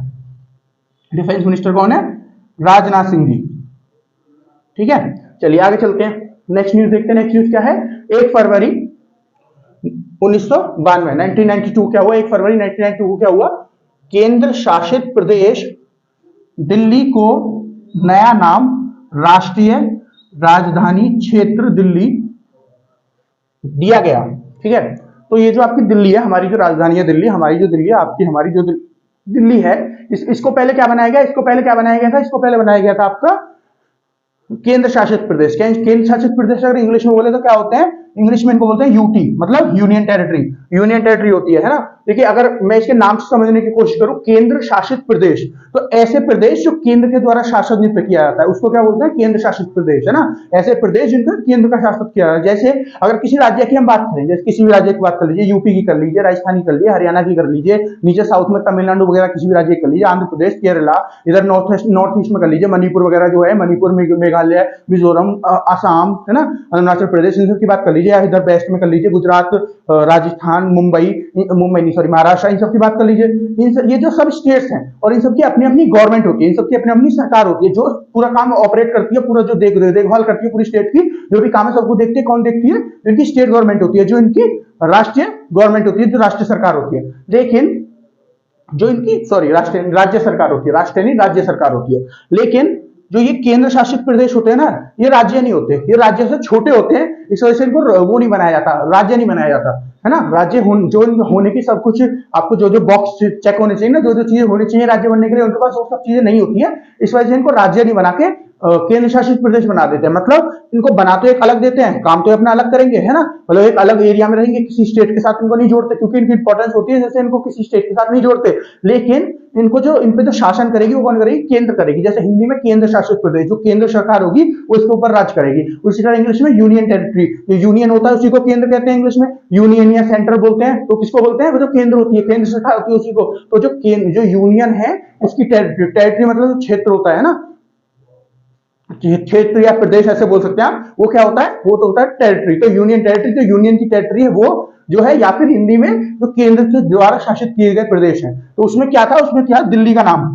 डिफेंस मिनिस्टर कौन है, राजनाथ सिंह जी। ठीक है, चलिए आगे चलते हैं, नेक्स्ट न्यूज देखते हैं। नेक्स्ट न्यूज क्या है, 1 फरवरी 1992 1992 क्या हुआ, 1 फरवरी 1992 को क्या हुआ, केंद्र शासित प्रदेश दिल्ली को नया नाम राष्ट्रीय राजधानी क्षेत्र दिल्ली दिया गया। ठीक है, तो ये जो आपकी दिल्ली है, हमारी जो राजधानी है दिल्ली, हमारी जो दिल्ली है आपकी, हमारी जो दिल्ली है, इसको पहले क्या बनाया गया, इसको पहले क्या बनाया गया था, इसको पहले बनाया गया था आपका केंद्र शासित प्रदेश। केंद्र शासित प्रदेश अगर इंग्लिश में बोले तो क्या होते हैं, इंग्लिश में इनको बोलते हैं यूटी, मतलब यूनियन टेरिटरी। यूनियन टेरिटरी होती है ना। देखिए अगर मैं इसके नाम से समझने की कोशिश करूं, केंद्र शासित प्रदेश, तो ऐसे प्रदेश जो केंद्र के द्वारा शासन नियुक्त किया जाता है उसको क्या बोलते हैं, केंद्र शासित प्रदेश, है ना। ऐसे प्रदेश जिनका केंद्र का शासन किया जाता है। जैसे अगर किसी राज्य की हम बात करें, जैसे किसी भी राज्य की बात कर लीजिए, यूपी की कर लीजिए, राजस्थान की कर लीजिए, हरियाणा की कर लीजिए, नीचे साउथ में तमिलनाडु वगैरह किसी भी राज्य की कर लीजिए, आंध्र प्रदेश, केरला, इधर नॉर्थ ईस्ट में कर लीजिए, मणिपुर वगैरह जो है, मणिपुर, मेघालय, मिजोरम, असम, है ना, अरुणाचल प्रदेश, इन सब की बात कर लीजिए, या इधर वेस्ट में कर लीजिए, गुजरात, राजस्थान, मुंबई नहीं सॉरी महाराष्ट्र, इन सब की बात कर लीजिए। ये जो सब स्टेट्स हैं और इन सब की अपनी अपनी गवर्नमेंट होती है, इन सब की अपनी अपनी सरकार होती है जो पूरा काम ऑपरेट करती है, पूरा जो देखभाल करती है पूरी स्टेट की, जो भी काम है सबको देखती है। कौन देखती है, इनकी स्टेट गवर्नमेंट होती है, जो इनकी राष्ट्रीय गवर्नमेंट होती है, जो राष्ट्रीय सरकार होती है। लेकिन जो इनकी राज्य सरकार होती है, राष्ट्रीय नहीं राज्य सरकार होती है। लेकिन जो ये केंद्र शासित प्रदेश होते हैं ना, ये राज्य नहीं होते, ये राज्य से छोटे होते हैं, इस वजह से इनको वो नहीं बनाया जाता, राज्य नहीं बनाया जाता, है ना। राज्य जो होने की सब कुछ आपको जो बॉक्स चेक होने चाहिए ना, जो चीजें होनी चाहिए राज्य बनने के लिए, उनके पास वो सब चीजें नहीं होती है। इस वजह से इनको राज्य नहीं बना के केंद्र शासित प्रदेश बना देते हैं। मतलब इनको बना तो एक अलग देते हैं, काम तो अपना अलग करेंगे, है ना, मतलब एक अलग एरिया में रहेंगे, किसी स्टेट के साथ इनको नहीं जोड़ते, क्योंकि इनकी इंपॉर्टेंस होती है, जैसे इनको किसी स्टेट के साथ नहीं जोड़ते। लेकिन इनको जो इन पे जो शासन करेगी वो कौन करेगी, केंद्र करेगी। जैसे हिंदी में केंद्र शासित प्रदेश, जो केंद्र सरकार होगी वो इसके ऊपर राज करेगी। उसी तरह इंग्लिश में यूनियन टेरिटरी, जो यूनियन होता है उसी को केंद्र कहते हैं, इंग्लिश में यूनियन या सेंटर बोलते हैं। तो किसको बोलते हैं, वो जो केंद्र होती है, केंद्र सरकार होती है उसी को। तो जो यूनियन है उसकी टेरिटरी मतलब क्षेत्र होता है ना, क्षेत्र या प्रदेश ऐसे बोल सकते हैं आप, वो क्या होता है, वो तो होता है टेरिटरी। तो यूनियन टेरिटरी जो यूनियन की टेरिटरी है वो जो है, या फिर हिंदी में जो केंद्र के द्वारा शासित किए गए प्रदेश हैं। तो उसमें क्या था, उसमें क्या, दिल्ली का नाम,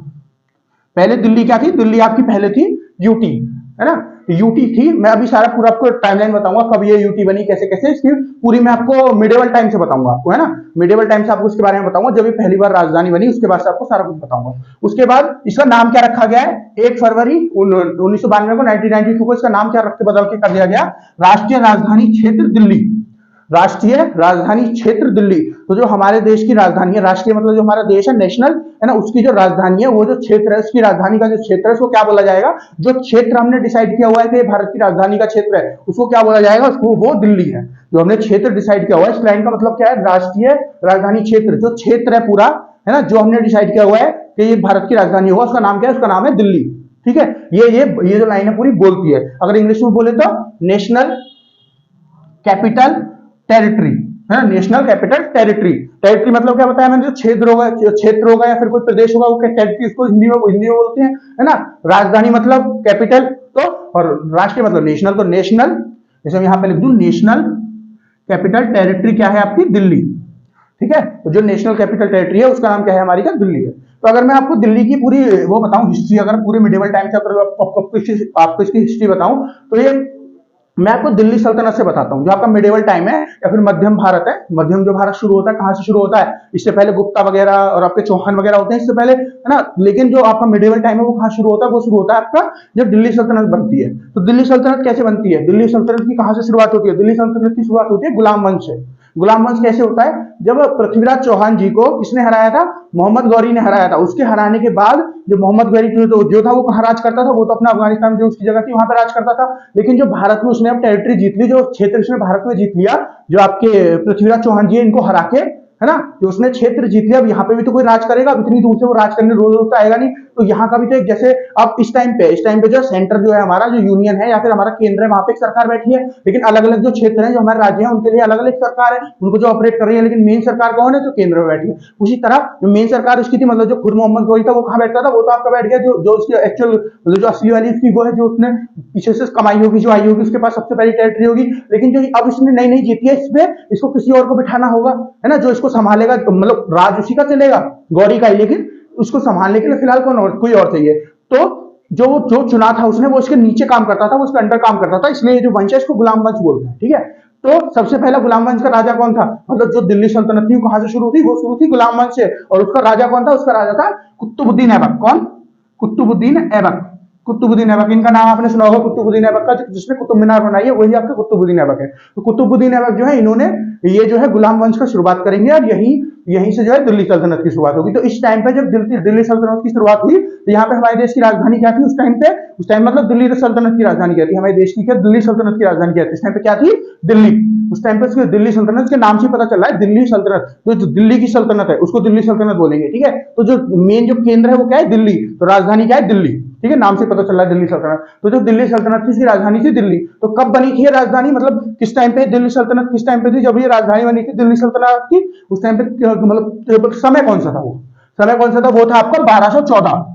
पहले दिल्ली क्या थी, दिल्ली आपकी पहले थी यूटी, है ना, यूटी थी। मैं अभी सारा पूरा आपको टाइमलाइन बताऊंगा, कब ये यूटी बनी, कैसे कैसे, इसकी पूरी मैं आपको मिडिवल टाइम से बताऊंगा आपको, है ना, मिडिवल टाइम से आपको इसके बारे में बताऊंगा, जब ये पहली बार राजधानी बनी उसके बाद से आपको सारा कुछ बताऊंगा। उसके बाद इसका नाम क्या रखा गया है, 1 फरवरी 1992 को 1992 को इसका नाम क्या रख के बदल के कर दिया गया, राष्ट्रीय राजधानी क्षेत्र दिल्ली। राष्ट्रीय राजधानी क्षेत्र दिल्ली। तो जो हमारे देश की राजधानी है, राष्ट्रीय मतलब जो हमारा देश है, नेशनल, है ना, उसकी जो राजधानी है, वो जो क्षेत्र है, उसकी राजधानी का जो क्षेत्र है उसको क्या बोला जाएगा, जो क्षेत्र हमने डिसाइड किया हुआ है कि भारत की राजधानी का क्षेत्र है उसको क्या बोला जाएगा, उसको वो दिल्ली है। जो हमने क्षेत्र डिसाइड किया हुआ है, इस लाइन का मतलब क्या है, राष्ट्रीय राजधानी क्षेत्र, जो क्षेत्र है पूरा, है ना, जो हमने डिसाइड किया हुआ है कि ये भारत की राजधानी होगा, उसका नाम क्या है, उसका नाम है दिल्ली। ठीक है, ये जो लाइन है पूरी बोलती है। अगर इंग्लिश में बोले तो नेशनल कैपिटल टेरिटरी, है ना, नेशनल कैपिटल टेरिटरी। टेरिटरी मतलब क्या बताया मैंने, जो क्षेत्र होगा या फिर कोई प्रदेश होगा वो टेरिटरी, इसको हिंदी में बोलते हैं, है ना। राजधानी मतलब कैपिटल, तो और राष्ट्रीय मतलब नेशनल, तो नेशनल, जैसे यहाँ पे लिख दूं, नेशनल कैपिटल टेरिटरी क्या है आपकी, दिल्ली। ठीक है, तो जो नेशनल कैपिटल टेरिटरी है उसका नाम क्या है, हमारी का दिल्ली है। तो अगर मैं आपको दिल्ली की पूरी वो बताऊं हिस्ट्री, अगर पूरे मिडिवल टाइम से अगर आपको इसकी हिस्ट्री बताऊं, तो ये मैं आपको दिल्ली सल्तनत से बताता हूँ, जो आपका मिडिवल टाइम है या फिर मध्यम भारत है। मध्यम जो भारत शुरू होता है, कहाँ से शुरू होता है, इससे पहले गुप्ता वगैरह और आपके चौहान वगैरह होते हैं इससे पहले, है ना। लेकिन जो आपका मिडिवल टाइम है वो कहाँ शुरू होता है, वो शुरू होता है आपका जब दिल्ली सल्तनत बनती है। तो दिल्ली सल्तनत कैसे बनती है, दिल्ली सल्तनत की कहाँ से शुरुआत होती है, दिल्ली सल्तनत की शुरुआत होती है गुलाम वंश से। गुलाम वंश कैसे होता है, जब पृथ्वीराज चौहान जी को किसने हराया था, मोहम्मद गौरी ने हराया था। उसके हराने के बाद जो मोहम्मद गौरी जो था वो कहाँ राज करता था, वो तो अपना अफगानिस्तान में जो उसकी जगह थी वहां पर राज करता था। लेकिन जो भारत में उसने अब टेरिटरी जीत ली, जो क्षेत्र उसने भारत में जीत लिया, जो आपके पृथ्वीराज चौहान जी इनको हरा के, है ना, जो उसने क्षेत्र जीत लिया, अब यहाँ पे भी तो कोई राज करेगा, इतनी दूर से वो राज करने रोज रोज तो आएगा नहीं। तो यहाँ का भी तो एक, जैसे अब इस टाइम पे जो सेंटर जो है हमारा, जो यूनियन है या फिर हमारा केंद्र है, वहां पे एक सरकार बैठी है, लेकिन अलग अलग जो क्षेत्र है, जो हमारे राज्य है, उनके लिए अलग अलग सरकार है, उनको जो ऑपरेट कर रही है, लेकिन मेन सरकार कौन है, जो केंद्र में बैठी है। उसी तरह जो मेन सरकार उसकी थी, मतलब जो खुद मोहम्मद गौरी था वो कहाँ बैठता था, वो तो आपका बैठ गया जो जो उसकी एक्चुअल मतलब जो असली वाली उसकी वो है, जो उसने पीछे से कमाई होगी, जो आई होगी, उसके पास सबसे पहली टेरिटरी होगी। लेकिन जो अब इसने नई नई जीती है, इसमें इसको किसी और को बिठाना होगा, है ना, जो इसको संभालेगा, मतलब राज उसी का चलेगा, गौरी का ही, लेकिन उसको संभालने के लिए फिलहाल कोई और चाहिए। तो जो जो चुना था उसने, वो उसके नीचे काम करता था, वो उसके अंडर काम करता था, इसलिए जो वंश है इसको गुलाम वंश बोलते हैं। ठीक है, तो सबसे पहला गुलाम वंश का राजा कौन था, मतलब जो दिल्ली सल्तनत थी कहां से शुरू थी, वो शुरू थी गुलाम वंश से। और उसका राजा कौन था, उसका राजा था कुतुबुद्दीन ऐबक। कौन, कुतुबुद्दीन ऐबक। कुतुबुद्दीन ऐबक, इनका नाम आपने सुना होगा, कुतुबुद्दीन ऐबक का, जिसने कुतुब मीनार बनाई है वही आपका कुतुबुद्दीन ऐबक है। तो कुतुबुद्दीन ऐबक जो है, इन्होंने ये जो है गुलाम वंश का शुरुआत करेंगे, और यहीं से जो है दिल्ली सल्तनत की शुरुआत होगी। तो इस टाइम पे जब दिल्ली सल्तनत की शुरुआत हुई, तो यहाँ पे हमारे देश की राजधानी क्या थी उस टाइम पे, उस टाइम मतलब दिल्ली सल्तनत की राजधानी क्या थी, हमारे देश की क्या, दिल्ली सल्तनत की राजधानी क्या थी, इस टाइम पे क्या थी, दिल्ली। उस टाइम पे दिल्ली सल्तनत के नाम से पता चल रहा है, दिल्ली सल्तनत, जो दिल्ली की सल्तनत है उसको दिल्ली सल्तनत बोलेंगे। ठीक है, तो जो मेन जो केंद्र है वो क्या है, दिल्ली, तो राजधानी क्या है, दिल्ली। ठीक है, नाम से पता चल रहा है दिल्ली सल्तनत। तो जो दिल्ली सल्तनत थी, इसकी राजधानी थी दिल्ली। तो कब बनी थी ये राजधानी, मतलब किस टाइम पे दिल्ली सल्तनत किस टाइम पे थी, जब ये राजधानी बनी थी दिल्ली सल्तनत की, उस टाइम पे मतलब समय कौन सा था, वो समय कौन सा था, वो था आपका 1214।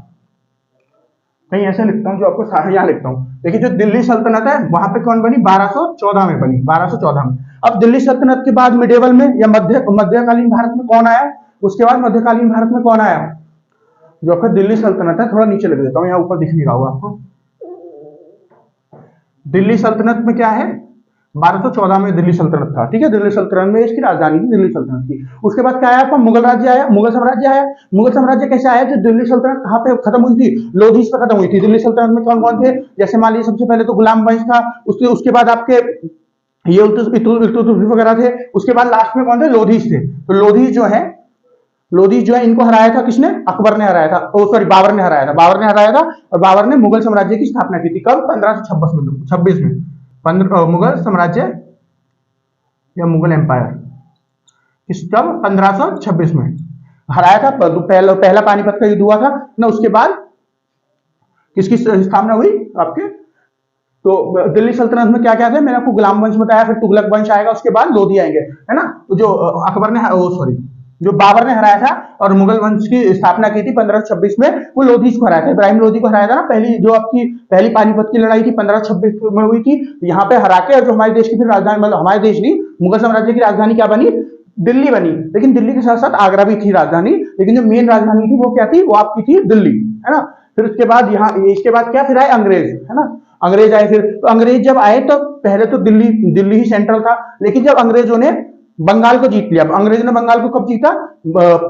कहीं ऐसे लिखता हूं, जो आपको यहां लिखता हूं, देखिए जो दिल्ली सल्तनत है वहां पे कौन बनी, 1214 में बनी, 1214 में। अब दिल्ली सल्तनत के बाद मिडेवल में या मध्यकालीन भारत में कौन आया, उसके बाद मध्यकालीन भारत में कौन आया, जो आपका दिल्ली सल्तनत है, थोड़ा नीचे लग देता हूं, यहाँ ऊपर दिख नहीं रहा होगा आपको। दिल्ली सल्तनत में क्या है, 1214 में दिल्ली सल्तनत था। ठीक है, दिल्ली सल्तनत में इसकी राजधानी थी दिल्ली सल्तनत की। उसके बाद क्या आया आपका, मुगल राज्य आया, मुगल साम्राज्य आया। मुगल साम्राज्य कैसे आया, जो दिल्ली सल्तनत कहां पे खत्म हुई थी, लोधीस पे खत्म हुई थी। दिल्ली सल्तनत में कौन कौन थे, जैसे मान लीजिए सबसे पहले तो गुलाम वंश था, उसके बाद आपके ये इल्तुतमिश वगैरह थे, उसके बाद लास्ट में कौन थे, लोधीस थे। तो लोधीस जो है इनको हराया था किसने, अकबर ने हराया था, सॉरी बाबर ने हराया था, बाबर ने हराया था। और बाबर ने मुगल साम्राज्य की स्थापना की थी, कब, 1526 में, मुगल साम्राज्य या मुगल एम्पायर किस, कब, 1526 में हराया था। पहला पानीपत का युद्ध हुआ था ना, उसके बाद किसकी स्थापना हुई आपके, तो दिल्ली सल्तनत में क्या क्या थे, मैंने आपको गुलाम वंश बताया, फिर तुगलक वंश आएगा, उसके बाद लोधी आएंगे, है ना। तो जो अकबर ने, सॉरी जो बाबर ने हराया था और मुगल वंश की स्थापना की थी 1526 में, वो लोधी को हराया था, इब्राहिम लोधी को हराया था ना। पहली जो आपकी पहली पानीपत की लड़ाई थी 1526 में हुई थी, यहाँ पे हरा के, और जो हमारे देश की फिर राजधानी, मतलब हमारे देश नहीं, मुगल साम्राज्य की राजधानी क्या बनी, दिल्ली बनी। लेकिन दिल्ली के साथ साथ आगरा भी थी राजधानी, लेकिन जो मेन राजधानी थी वो क्या थी, वो आपकी थी दिल्ली, है ना। फिर उसके बाद यहाँ, इसके बाद क्या, फिर आए अंग्रेज, है ना, अंग्रेज आए। फिर तो अंग्रेज जब आए तो पहले तो दिल्ली ही सेंट्रल था, लेकिन जब अंग्रेजों ने बंगाल को जीत लिया, अंग्रेजों ने बंगाल को कब जीता,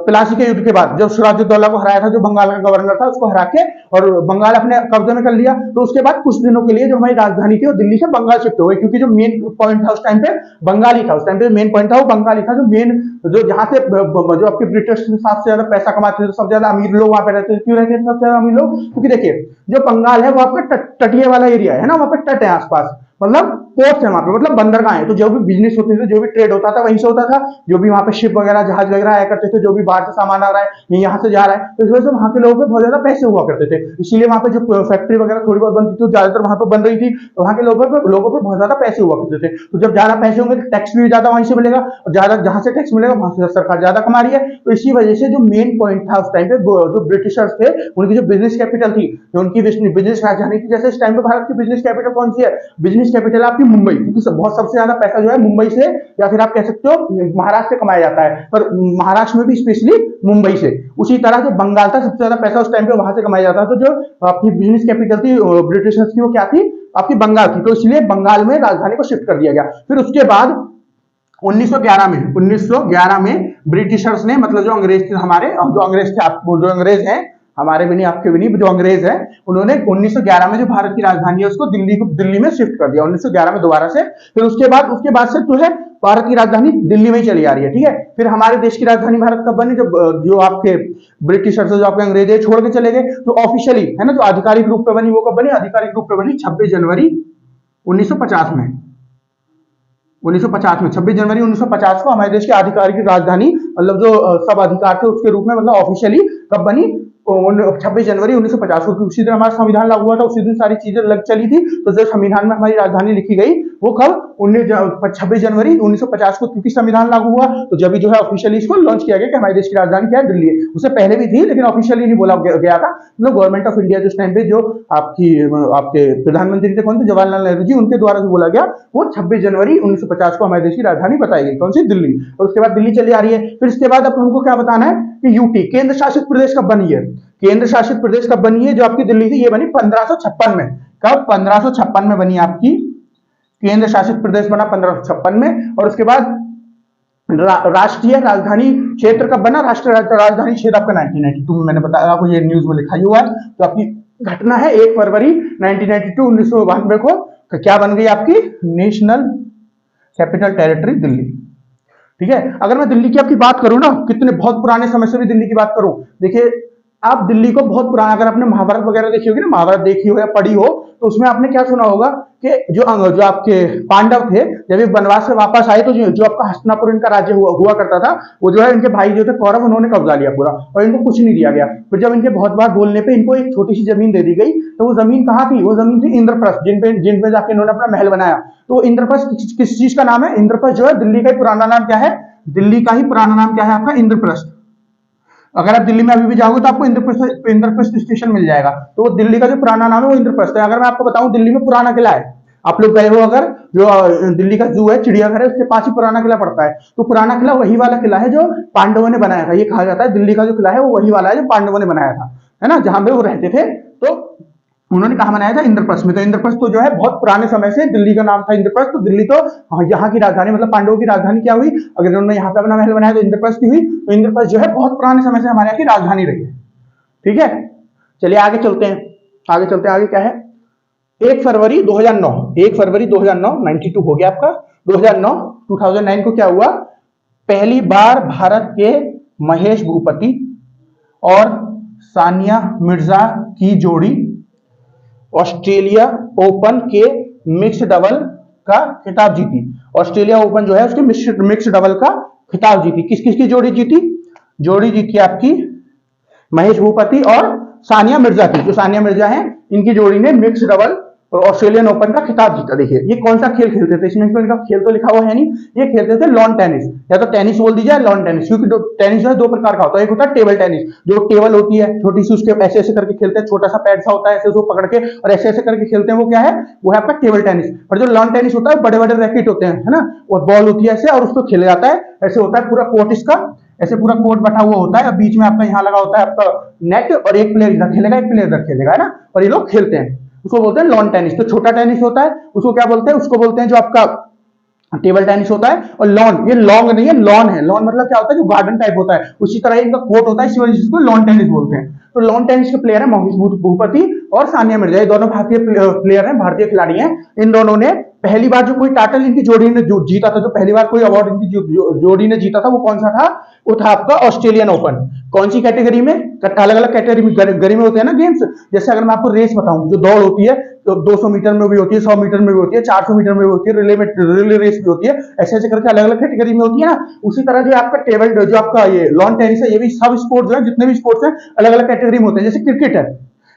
प्लासी के युद्ध के बाद, जब सिराजुद्दौला को हराया था, जो बंगाल का गवर्नर था, उसको हरा के और बंगाल अपने कब्जे में कर लिया। तो उसके बाद कुछ दिनों के लिए जो हमारी राजधानी थी वो दिल्ली से बंगाल शिफ्ट हो गई, क्योंकि जो मेन पॉइंट था उस टाइम पे बंगाल ही था, उस टाइम पे मेन पॉइंट था वो बंगाल ही था, जो मेन, जो जहां से जो आपके ब्रिटिश सबसे ज्यादा पैसा कमाते थे, सबसे ज्यादा अमीर लोग वहां पे रहते थे। क्यों रहते थे सबसे ज्यादा अमीर लोग, क्योंकि देखिए जो बंगाल है वो आपका तटीय वाला एरिया है ना, वहां पे तट है आसपास, मतलब पोर्ट्स है वहां पे, मतलब बंदरगाह है। तो जो भी बिजनेस होते थे, जो भी ट्रेड होता था वहीं से होता था, जो भी वहां पे शिप वगैरह जहाज वगैरह आया करते थे, जो भी बाहर से सामान आ रहा है यहाँ से जा रहा है, तो इस वजह से वहां के लोगों पे बहुत ज्यादा पैसे हुआ करते थे। इसीलिए वहां पे जो फैक्ट्री वगैरह थोड़ी बहुत बनती थी, ज्यादातर वहां पे बन रही थी, तो वहां के लोगों पे बहुत ज्यादा पैसे हुआ करते थे। तो जब ज्यादा पैसे होंगे तो टैक्स भी ज्यादा वहीं से मिलेगा, और ज्यादा जहां से टैक्स मिलेगा वहां से सरकार ज्यादा कमा रही है। तो इसी वजह से जो मेन पॉइंट था उस टाइम पे, जो ब्रिटिशर्स थे उनकी जो बिजनेस कैपिटल थी, जो उनकी बिजनेस राजधानी थी, जैसे इस टाइम पे भारत की बिजनेस कैपिटल कौन सी है, बिजनेस कैपिटल आपकी मुंबई, क्योंकि बहुत सबसे ज्यादा पैसा जो है मुंबई से, या फिर आप कह सकते हो महाराष्ट्र से कमाया जाता है, पर महाराष्ट्र में भी स्पेशली मुंबई से। उसी तरह जो बंगाल था, सबसे ज्यादा पैसा उस टाइम पे वहां से कमाया जाता था। तो जो आपकी बिजनेस कैपिटल थी ब्रिटिशर्स की, वो क्या थी, आपकी बंगाल थी। तो इसलिए बंगाल में राजधानी को शिफ्ट कर दिया गया। फिर उसके बाद 1911 में ब्रिटिशर्स ने, मतलब जो अंग्रेज थे हमारे, जो अंग्रेज हैं हमारे भी नहीं आपके भी नहीं, जो अंग्रेज हैं, उन्होंने 1911 में जो भारत की राजधानी है उसको दिल्ली में शिफ्ट कर दिया, 1911 में दोबारा से। फिर उसके बाद से जो है भारत की राजधानी दिल्ली में ही चली आ रही है, ठीक है। फिर हमारे देश की राजधानी भारत कब बनी, जब जो आपके ब्रिटिशर्स जो आपके अंग्रेज छोड़ के चले गए, तो ऑफिशियली है ना, जो आधिकारिक रूप पे बनी वो कब बनी, आधिकारिक रूप पे बनी 26 जनवरी 1950 में। 1950 में 26 जनवरी 1950 को हमारे देश की आधिकारिक राजधानी, मतलब जो सब अधिकार थे उसके रूप में, मतलब ऑफिशियली कब बनी, 26 जनवरी 1950 को। उसी दिन हमारा संविधान लागू हुआ था, उसी दिन सारी चीजें लग चली थी। तो जब संविधान में हमारी राजधानी लिखी गई वो कब, 26 जनवरी 1950 को, क्योंकि संविधान लागू हुआ तो जब जो है ऑफिशियली इसको लॉन्च किया गया कि हमारे देश की राजधानी क्या है, दिल्ली है। उससे पहले भी थी लेकिन ऑफिशियली नहीं बोला गया था। मतलब गवर्नमेंट ऑफ इंडिया जिस टाइम पे जो आपके प्रधानमंत्री थे, कौन थे, जवाहरलाल नेहरू जी, उनके द्वारा जो बोला गया वो 26 जनवरी 1950 को हमारे देश की राजधानी बताई गई, कौन सी, दिल्ली। और उसके बाद दिल्ली चली आ रही है। फिर इसके बाद अब हमको क्या बताना है कि यूटी केंद्र शासित प्रदेश कब बनी है, केंद्र शासित प्रदेश कब बनी है, जो आपकी दिल्ली थी ये बनी 1556 में। कब, 1556 में बनी आपकी केंद्र शासित प्रदेश, बना 1556 में। और उसके बाद राष्ट्रीय राजधानी क्षेत्र कब बना, राष्ट्रीय राजधानी क्षेत्र आपका 1992 में, मैंने बताया आपको, ये न्यूज में लिखा ही हुआ है। तो आपकी घटना है 1 फरवरी 1992 को क्या बन गई आपकी नेशनल कैपिटल टेरिटरी दिल्ली, ठीक है। अगर मैं दिल्ली की आपकी बात करूं ना, कितने बहुत पुराने समय से भी दिल्ली की बात करूं, देखिए आप दिल्ली को बहुत पुराना, अगर आपने महाभारत वगैरह देखी होगी ना, महाभारत देखी हो या पढ़ी हो, तो उसमें आपने क्या सुना होगा कि जो आपके पांडव थे जब ये वनवास से वापस आए तो जो आपका हस्तिनापुर इनका राज्य हुआ करता था, वो जो है इनके भाई जो थे कौरव, उन्होंने कब्जा लिया पूरा और इनको कुछ नहीं दिया गया। फिर जब इनके बहुत बार बोलने पे इनको एक छोटी सी जमीन दे दी गई, तो वो जमीन कहाँ थी, वो जमीन थी इंद्रप्रस्थ, जिनपे जाके इन्होंने अपना महल बनाया। तो इंद्रप्रस्थ किस चीज का नाम है, इंद्रप्रस्थ जो है दिल्ली का पुराना नाम क्या है, दिल्ली का ही पुराना नाम क्या है आपका, इंद्रप्रस्थ। अगर आप दिल्ली में अभी भी जाओगे तो आपको इंद्रप्रस्थ स्टेशन मिल जाएगा। तो वो दिल्ली का जो पुराना नाम है वो इंद्रप्रस्थ है। अगर मैं आपको बताऊं दिल्ली में पुराना किला है, आप लोग गए हो अगर, जो दिल्ली का जू है, चिड़ियाघर है, उसके पास ही पुराना किला पड़ता है। तो पुराना किला वही वाला किला है जो पांडवों ने बनाया था। ये कहा जाता है दिल्ली का जो किला है वो वही वाला है जो पांडवों ने बनाया था, है ना, जहां पे वो रहते थे। तो उन्होंने कहा बनाया था, इंद्रप्रस्थ में। तो इंद्रप्रस्थ तो जो है बहुत पुराने समय से दिल्ली का नाम था इंद्रप्रस्थ। तो दिल्ली तो यहाँ की राजधानी, मतलब पांडवों की राजधानी क्या हुई, अगर उन्होंने यहाँ पे अपना महल बनाया तो इंद्रप्रस्थ की हुई। तो इंद्रप्रस्थ जो है बहुत पुराने समय से हमारे यहाँ की राजधानी रही है, ठीक है। चलिए आगे चलते हैं, आगे क्या है, 1 फरवरी 2009, 1 फरवरी 2009, 92 हो गया आपका। 2009 को क्या हुआ, पहली बार भारत के महेश भूपति और सानिया मिर्जा की जोड़ी ऑस्ट्रेलिया ओपन के मिक्स डबल का खिताब जीती। ऑस्ट्रेलिया ओपन जो है उसके मिक्स डबल का खिताब जीती। किस किस की जोड़ी जीती, जोड़ी जीती आपकी महेश भूपति और सानिया मिर्जा की। जो सानिया मिर्जा है इनकी जोड़ी ने मिक्स डबल और ऑस्ट्रेलियन ओपन का खिताब जीता। देखिए ये कौन सा खेल खेलते थे, इसमें इनका खेल तो लिखा हुआ है नहीं, ये खेलते थे लॉन टेनिस, या तो टेनिस बोल दीजिए लॉन टेनिस, क्योंकि टेनिस जो है दो प्रकार का होता है। एक होता है टेबल टेनिस, जो टेबल होती है छोटी सी, उसके ऐसे ऐसे करके खेलते हैं, छोटा सा पैड सा होता है, ऐसे उसको पकड़ के और ऐसे ऐसे करके खेलते हैं, वो क्या है, वो है आपका टेबल टेनिस। और जो लॉन टेनिस होता है बड़े बड़े रैकेट होते हैं, है ना, और बॉल होती है ऐसे, और उसको खेला जाता है ऐसे, होता है पूरा कोर्ट इसका, ऐसे पूरा कोर्ट बैठा हुआ होता है, बीच में आपका यहाँ लगा होता है आपका नेट, और एक प्लेयर इधर खेलेगा, एक प्लेयर इधर खेलेगा, है ना, और ये लोग खेलते हैं, उसको बोलते हैं लॉन टेनिस। तो छोटा टेनिस होता है उसको क्या बोलते हैं, उसको बोलते हैं जो आपका टेबल टेनिस होता है। और लॉन, ये लॉन्ग नहीं है, लॉन है। लॉन मतलब क्या होता है, जो गार्डन टाइप होता है, उसी तरह इनका कोर्ट होता है, इसी वजह से इसको लॉन टेनिस बोलते हैं। तो लॉन टेनिस के प्लेयर है महेश भूपति और सानिया मिर्जा, ये दोनों भारतीय प्लेयर हैं, भारतीय खिलाड़ी हैं। इन दोनों ने पहली बार जो कोई टाइटल इनकी जोड़ी ने जीता था, जो पहली बार कोई अवार्ड इनकी जोड़ी ने जीता था, वो कौन सा था, वो था आपका ऑस्ट्रेलियन ओपन। कौन सी कैटेगरी में, अलग अलग कैटेगरी में होते हैं ना गेम्स। जैसे अगर मैं आपको रेस बताऊं, जो दौड़ होती है तो 200 मीटर में भी होती है, 100 मीटर में भी होती है, 400 मीटर में भी होती है, रिले रेस भी होती है, ऐसे ऐसे करके अलग अलग कैटेगरी में होती है ना। उसी तरह जो आपका टेबल, जो आपका ये लॉन टेनिस है, ये भी सब स्पोर्ट्स है, जितने भी स्पोर्ट्स हैं अलग अलग कैटेगरी में होते हैं। जैसे क्रिकेट है,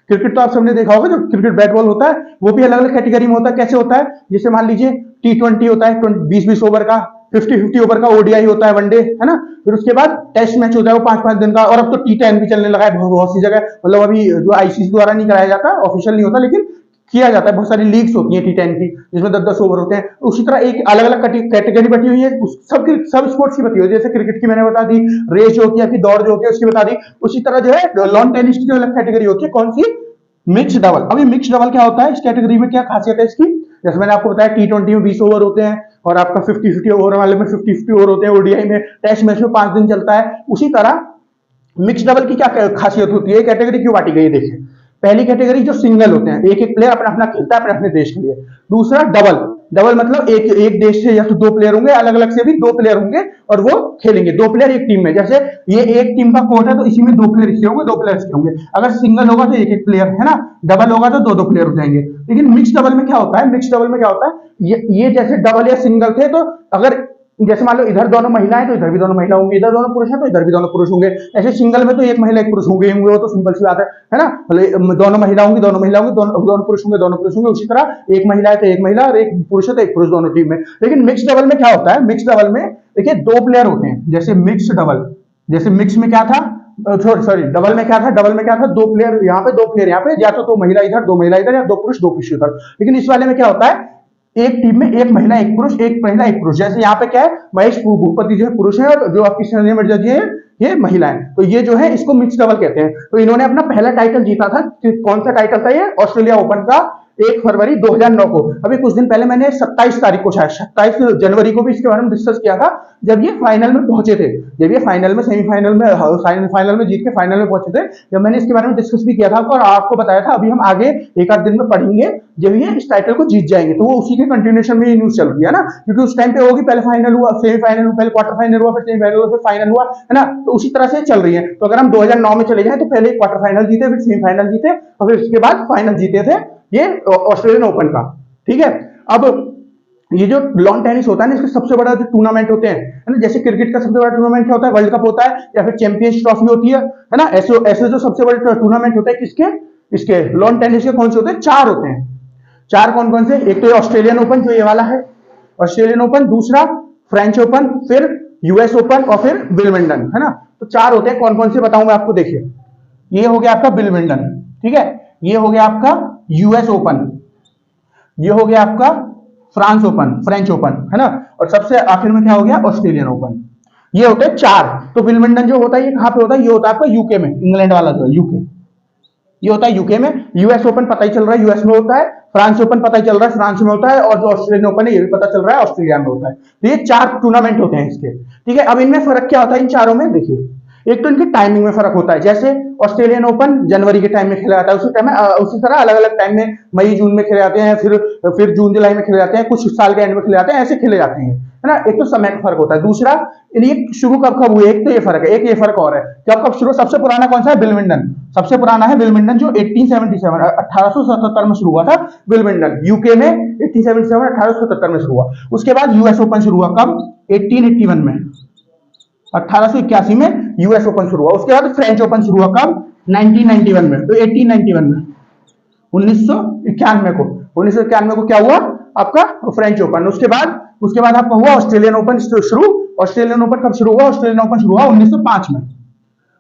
क्रिकेट तो आप सबने देखा होगा, जो क्रिकेट बैट बॉल होता है वो भी अलग अलग कैटेगरी में होता है। कैसे होता है, जैसे मान लीजिए T20 होता है 20-20 ओवर का, 50-50 ओवर का ओडीआई होता है, वनडे, है ना। फिर उसके बाद टेस्ट मैच होता है वो 5-5 दिन का, और अब तो T10 भी चलने लगा है बहुत सी जगह। मतलब अभी जो आईसीसी द्वारा नहीं कराया जाता, ऑफिशियल नहीं होता, लेकिन किया जाता है। बहुत सारी लीग्स होती है T10 की, जिसमें 10-10 ओवर होते हैं। उसी तरह एक अलग अलग कैटेगरी बटी हुई है, सब स्पोर्ट्स की बटी हुई है। जैसे क्रिकेट की मैंने बता दी, रेस जो होती है आपकी, दौड़ जो होती है उसकी बता दी। उसी तरह जो है लॉन टेनिस की जो अलग कैटेगरी होती है, कौन सी, मिक्स डबल। अब ये मिक्स डबल क्या होता है, इस कैटेगरी में क्या खासियत है इसकी, जैसे मैंने आपको बताया T20 में 20 ओवर होते हैं, और आपका 50-50 ओवर वाले में 50-50 ओवर होते हैं, ओडीआई में टेस्ट मैच में 5 दिन चलता है। उसी तरह मिक्स डबल की क्या खासियत होती है, कैटेगरी क्यों बांटी गई है, देखिए। पहली कैटेगरी जो सिंगल होते हैं, एक एक प्लेयर अपना अपना खेलता है अपने अपने देश के लिए। दूसरा डबल, डबल मतलब एक एक देश से या तो दो प्लेयर होंगे, अलग अलग से भी दो प्लेयर होंगे और वो खेलेंगे, दो प्लेयर एक टीम में। जैसे ये एक टीम का कोर्ट है तो इसी में दो प्लेयर इसके होंगे, दो प्लेयर इसके होंगे। अगर सिंगल होगा तो एक एक प्लेयर है ना, डबल होगा तो दो दो प्लेयर हो जाएंगे। लेकिन मिक्स डबल में क्या होता है, मिक्स डबल में क्या होता है, ये जैसे डबल या सिंगल थे तो अगर जैसे मान लो इधर दोनों महिलाएं तो इधर भी दोनों महिला होंगी, इधर दोनों पुरुष हैं तो इधर भी दोनों पुरुष होंगे। ऐसे सिंगल में तो एक महिला एक पुरुष होंगे होंगे, वो तो सिंपल सी बात है ना। दोनों महिला होंगी, दोनों महिला होंगी, दोनों पुरुष होंगे, दोनों पुरुष होंगे। उसी तरह एक महिला है तो एक महिला और एक पुरुष है तो एक पुरुष दोनों टीम में। लेकिन मिक्स डबल में क्या होता है, मिक्स डबल में देखिए दो प्लेयर होते हैं। जैसे मिक्स डबल, जैसे मिक्स में क्या था, सॉरी डबल में क्या था, डबल में क्या था, दो प्लेयर यहाँ पे, दो प्लेयर यहाँ पे, या तो दो महिला इधर, दो महिला इधर, या दो पुरुष इधर। लेकिन इस वाले में क्या होता है, एक टीम में एक महिला एक पुरुष, एक महिला एक पुरुष। जैसे यहाँ पे क्या है, महेश भूपति जो है पुरुष है और जो आपकी सोनिया मिर्जा जी है ये महिला है। तो ये जो है इसको मिक्स डबल कहते हैं। तो इन्होंने अपना पहला टाइटल जीता था। कौन सा टाइटल था ये, ऑस्ट्रेलिया ओपन का 1 फरवरी 2009 को। अभी कुछ दिन पहले मैंने 27 तारीख को, शायद 27 जनवरी को भी इसके बारे में डिस्कस किया था, जब ये फाइनल में पहुंचे थे। जब ये फाइनल में, सेमीफाइनल में, फाइनल में जीत के फाइनल में पहुंचे थे, जब मैंने इसके बारे में डिस्कस भी किया था और आपको बताया था अभी हम आगे एक आध दिन में पढ़ेंगे जब ये इस टाइटल को जीत जाएंगे। तो वो उसी के कंटिन्यूएशन में ये न्यूज चल रही है ना, क्योंकि उस टाइम पे होगी, पहले फाइनल हुआ, सेमीफाइनल हुआ, पहले क्वार्टर फाइनल हुआ, फिर सेमीफाइनल हुआ, फिर फाइनल हुआ, है ना। तो उसी तरह से चल रही है। तो अगर हम 2009 में चले जाए तो पहले क्वार्टर फाइनल जीते, फिर सेमीफाइनल जीते और फिर उसके बाद फाइनल जीते थे ये ऑस्ट्रेलियन ओपन का। ठीक है, अब ये जो लॉन टेनिस होता है ना, इसके सबसे बड़ा जो टूर्नामेंट होते हैं, है ना, जैसे क्रिकेट का सबसे बड़ा टूर्नामेंट क्या होता है, वर्ल्ड कप होता है या फिर चैंपियंस ट्रॉफी होती है ना। ऐसे ऐसे जो सबसे बड़े टूर्नामेंट होते हैं किसके, इसके लॉन टेनिस के कौन से होते हैं, चार होते हैं। चार कौन कौन से, एक तो ये ऑस्ट्रेलियन ओपन जो ये वाला है, ऑस्ट्रेलियन ओपन, दूसरा फ्रेंच ओपन, फिर यूएस ओपन और फिर विलमिंडन, है ना। तो चार होते हैं। कौन कौन से बताऊं मैं आपको, देखिए ये हो गया आपका विलमिंडन, ठीक है, ये हो गया आपका यूएस ओपन, ये हो गया आपका फ्रांस ओपन, फ्रेंच ओपन, है ना, और सबसे आखिर में क्या हो गया, ऑस्ट्रेलियन ओपन। ये होते हैं चार। तो विलमिंडन जो होता है ये कहां पे होता है, ये होता है आपका यूके में, इंग्लैंड वाला जो है यूके, ये होता है यूके में। यूएस ओपन पता ही चल रहा है यूएस में होता है, फ्रांस ओपन पता ही चल रहा है फ्रांस में होता है, और जो ऑस्ट्रेलियन ओपन है ये भी पता चल रहा है ऑस्ट्रेलिया में होता है। तो ये चार टूर्नामेंट होते हैं इसके, ठीक है। अब इनमें फर्क क्या होता है इन चारों में, देखिए एक तो इनकी टाइमिंग में फर्क होता है। जैसे ऑस्ट्रेलियन ओपन जनवरी के टाइम में खेला जाता है, उसी टाइम में उसी तरह अलग अलग टाइम में मई जून में खेले जाते हैं, फिर जून जुलाई में खेले जाते हैं, कुछ साल के एंड में खेले जाते हैं, ऐसे खेले जाते हैं, है ना। एक तो समय का फर्क होता है, दूसरा ये शुरू कब हुए, एक तो ये फर्क है, एक ये फर्क और है कब शुरू। सबसे पुराना कौन सा है, विलमिंडन, सबसे पुराना है विलमिंडन जो 1877 1877 में शुरू हुआ था विलमिंडन, यूके में 1877 1877 में शुरू हुआ। उसके बाद यूएस ओपन शुरू हुआ कब, 1881 में, 1881 में यूएस ओपन शुरू हुआ। उसके बाद फ्रेंच ओपन शुरू हुआ कब, 1991 में, तो 1891 में, 1991 को क्या हुआ आपका फ्रेंच ओपन। उसके बाद आपका हुआ ऑस्ट्रेलियन ओपन शुरू। ऑस्ट्रेलियन ओपन कब शुरू हुआ, ऑस्ट्रेलियन ओपन शुरू हुआ 1905 में,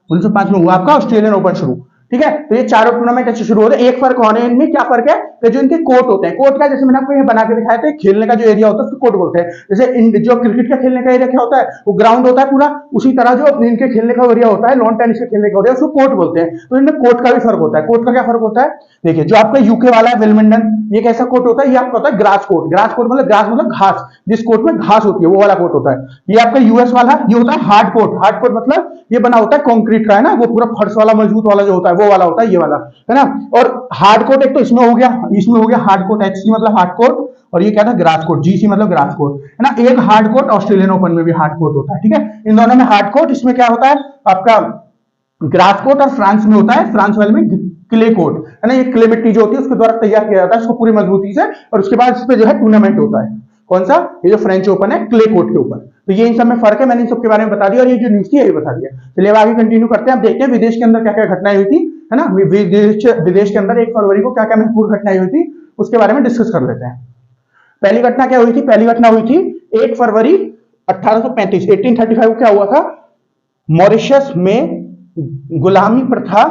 1905 में हुआ आपका ऑस्ट्रेलियन ओपन शुरू, ठीक है। तो ये चारों टूर्नामेंट अच्छे शुरू होते हैं। एक फर्क और है इनमें, क्या फर्क है, तो जो इनके कोर्ट होते हैं, कोर्ट का जैसे मैंने आपको ये बना के दिखाया था, खेलने का जो एरिया होता है उसको कोर्ट बोलते हैं। जैसे जो क्रिकेट का खेलने का एरिया क्या होता है, वो ग्राउंड होता है पूरा, उसी तरह जो इनके खेलने का एरिया होता है, लॉन टेनिस के खेलने का एरिया, उसको कोर्ट बोलते हैं। तो इनमें कोर्ट का भी फर्क होता है। कोर्ट का क्या फर्क होता है, देखिए जो आपका यूके वाला है विलमिंडन, ये कैसा कोर्ट होता है, ये आपका होता है ग्रास कोर्ट। ग्रास कोर्ट मतलब ग्रास मतलब घास, जिस कोर्ट में घास होती है वो वाला कोर्ट होता है। ये आपका यूएस वाला ये होता है हार्ड कोर्ट। हार्ड कोर्ट मतलब ये बना होता है कंक्रीट का, है ना, वो पूरा फर्श वाला मजबूत वाला जो होता है वो वाला होता है, ये वाला, है ना। और हार्ड कोर्ट एक तो इसमें हो गया हार्ड कोर्ट, एचसी मतलब हार्ड कोर्ट, और ये क्या था ग्रास कोर्ट, जीसी मतलब ग्रास कोर्ट, है ना। एक हार्ड कोर्ट ऑस्ट्रेलियन ओपन में भी हार्ड कोर्ट होता है, ठीक है। इन दोनों में हार्ड कोर्ट, इसमें क्या होता है आपका ग्रास कोर्ट, और फ्रांस में होता है, फ्रांस वाले में क्ले कोर्ट, है ना। ये क्ले मिट्टी जो होती है उसके द्वारा तैयार किया जाता है इसको पूरी मजबूती से, और उसके बाद इस पे जो है टूर्नामेंट होता है। कौन सा, ये जो फ्रेंच ओपन है क्ले कोर्ट के ऊपर। तो ये इन सब में फर्क है, मैंने इन सब के बारे में बता दिया, और ये जो न्यूज थी ये बता दिया। चलिए अब आगे कंटिन्यू करते हैं। अब देखते हैं विदेश के अंदर क्या क्या घटनाएं हुई थी, है ना। विदेश के अंदर 1 फरवरी को क्या क्या महत्वपूर्ण घटनाएं हुई थी उसके बारे में डिस्कस कर लेते हैं। पहली घटना क्या हुई थी, पहली घटना हुई थी 1 फरवरी 1835, 1835 को क्या हुआ था, मॉरिशस में गुलामी प्रथा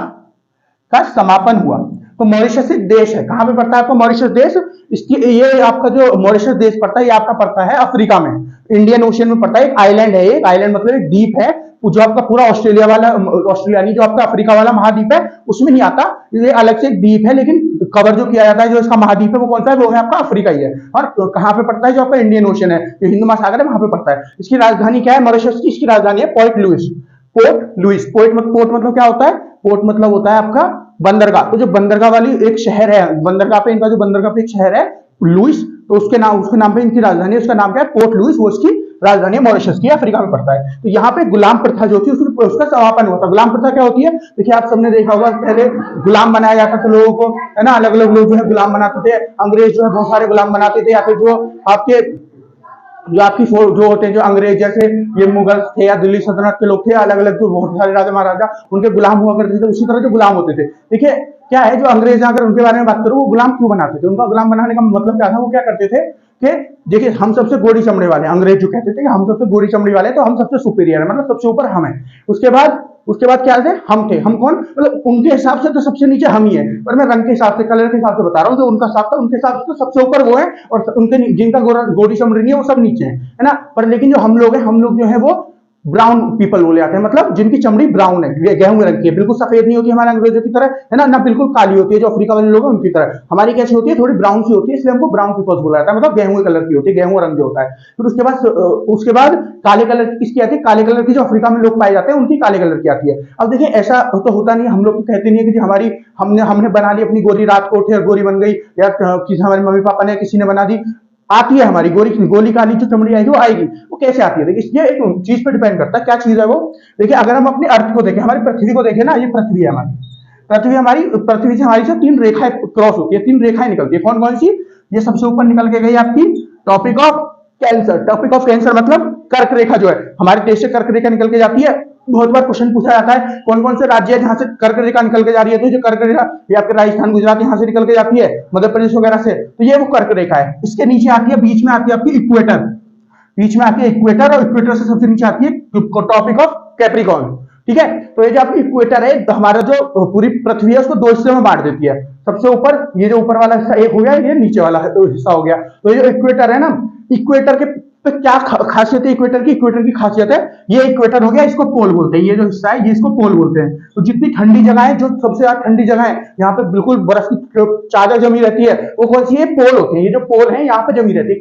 का समापन हुआ। तो मॉरिशस एक देश है, कहां पे पड़ता है आपका मॉरिशस देश, इसकी ये आपका जो मॉरिशस देश पड़ता है ये आपका पड़ता है अफ्रीका में, इंडियन ओशियन में पड़ता है। एक आइलैंड है, एक आइलैंड मतलब एक द्वीप है, जो आपका पूरा ऑस्ट्रेलिया वाला, ऑस्ट्रेलिया नहीं, जो आपका अफ्रीका वाला महाद्वीप है उसमें नहीं आता, ये अलग से एक द्वीप है, लेकिन कवर जो किया जाता है जो इसका महाद्वीप है वो कौन सा है, वो है आपका अफ्रीका ही है। और कहां पे पड़ता है, जो आपका इंडियन ओशन है, जो हिंद महासागर है वहां पे पड़ता है। इसकी राजधानी क्या है मॉरिशस की, इसकी राजधानी है Port Louis. Port Louis, port मतलब क्या होता है, पोर्ट मतलब होता है आपका बंदरगाह। तो जो बंदरगाह वाली एक शहर है, बंदरगाह पे इनका जो बंदरगाह पे एक शहर है लुइस, तो उसके नाम पे इनकी राजधानी, उसका नाम क्या है, पोर्ट लुइस, वो इसकी राजधानी मॉरिशस की, अफ्रीका में पड़ता है। तो यहाँ पे गुलाम प्रथा जो थी उसका समापन हुआ था। गुलाम प्रथा क्या होती है, देखिए आप सबने देखा होगा, पहले गुलाम बनाया जाता था लोगों को, है ना, अलग अलग लोग जो है गुलाम बनाते थे, अंग्रेज जो है बहुत सारे गुलाम बनाते थे, या फिर आपके जो आपकी जो होते हैं, जो अंग्रेज जैसे ये मुगल थे या दिल्ली सल्तनत के लोग थे, अलग अलग जो बहुत सारे राजा महाराजा उनके गुलाम हुआ करते थे, उसी तरह जो गुलाम होते थे। देखिए क्या है, जो अंग्रेज, अगर उनके बारे में बात करूं, वो गुलाम क्यों बनाते थे, उनका गुलाम बनाने का मतलब क्या था, वो क्या करते थे कि देखिए हम सबसे गोरी चमड़े वाले, अंग्रेज जो कहते थे कि हम सबसे गोरी चमड़ी वाले, तो हम सबसे सुपीरियर है, मतलब सबसे ऊपर हम है। उसके बाद क्या थे, हम कौन, मतलब उनके हिसाब से तो सबसे नीचे हम ही है, पर मैं रंग के हिसाब से, कलर के हिसाब से बता रहा हूँ, जो उनका हिसाब था उनके हिसाब से तो सबसे ऊपर वो है, और उनके जिनका गोरी चमड़ी नहीं है वो सब नीचे है ना। पर लेकिन जो हम लोग हैं, हम लोग जो है वो ब्राउन पीपल बोले जाते हैं, मतलब जिनकी चमड़ी ब्राउन है, गेहूं रंग की है, बिल्कुल सफेद नहीं होती हमारे अंग्रेजों की तरह, है ना, ना बिल्कुल काली होती है जो अफ्रीका वाले लोग हैं उनकी तरह। हमारी कैसी होती है, थोड़ी ब्राउन सी होती है, इसलिए हमको ब्राउन पीपल्स बोला जाता है, मतलब गेहूं कलर की होती है, गेहूं रंग जो होता है। फिर उसके बाद काले कलर की किसकी आती है, काले कलर की जो अफ्रीका में लोग पाए जाते हैं उनकी काले कलर की आती है। अब देखिए ऐसा तो होता नहीं, हम लोग तो कहते नहीं है कि हमारी हमने बना ली अपनी गोरी, रात को उठे और गोरी बन गई, या किसी हमारे मम्मी पापा ने किसी ने बना दी, आती है हमारी गोली काली जो चमड़ी आएगी वो आएगी। वो कैसे आती है, देखिए ये एक चीज पे डिपेंड करता है, क्या चीज है वो। देखिए अगर हम अपने अर्थ को देखें, हमारी पृथ्वी को देखें ना, ये पृथ्वी है हमारी पृथ्वी से हमारी से 3 रेखाएं क्रॉस होती है, 3 रेखाएं निकलती है, कौन कौन सी, ये सबसे ऊपर निकल के गई आपकी topic of cancer. Topic of cancer मतलब कर्क रेखा जो है, हमारे देश से कर्क रेखा निकल के जाती है। बहुत बार क्वेश्चन पूछा जाता है कौन कौन से राज्य है जहां से कर्क रेखा निकल के जा रही है, तो जो कर्क रेखा ये आपके राजस्थान गुजरात यहाँ से निकल के जाती है, मध्य प्रदेश वगैरह से, तो ये वो कर्क रेखा है। इसके नीचे आती है, बीच में आती है आपकी इक्वेटर, बीच में आती है इक्वेटर, और इक्वेटर से सबसे नीचे आती है टॉपिक ऑफ कैप्रिकॉर्न। ठीक है, तो ये जो आपकी इक्वेटर है, हमारा जो पूरी पृथ्वी है उसको 2 हिस्से में बांट देती है। सबसे ऊपर ये जो ऊपर वाला हिस्सा एक हो गया, ये नीचे वाला हिस्सा हो गया। तो ये जो इक्वेटर है ना, इक्वेटर के तो क्या खासियत है इक्वेटर की खासियत है, ये इक्वेटर हो गया, इसको पोल बोलते हैं, ये जो हिस्सा है ये इसको पोल बोलते हैं। तो जितनी ठंडी जगह है, जो सबसे ज्यादा ठंडी जगह है, यहाँ पे बिल्कुल बर्फ की चादर जमी रहती है, वो कौन सी है, पोल होते हैं। ये जो पोल है यहाँ पे जमी रहती है,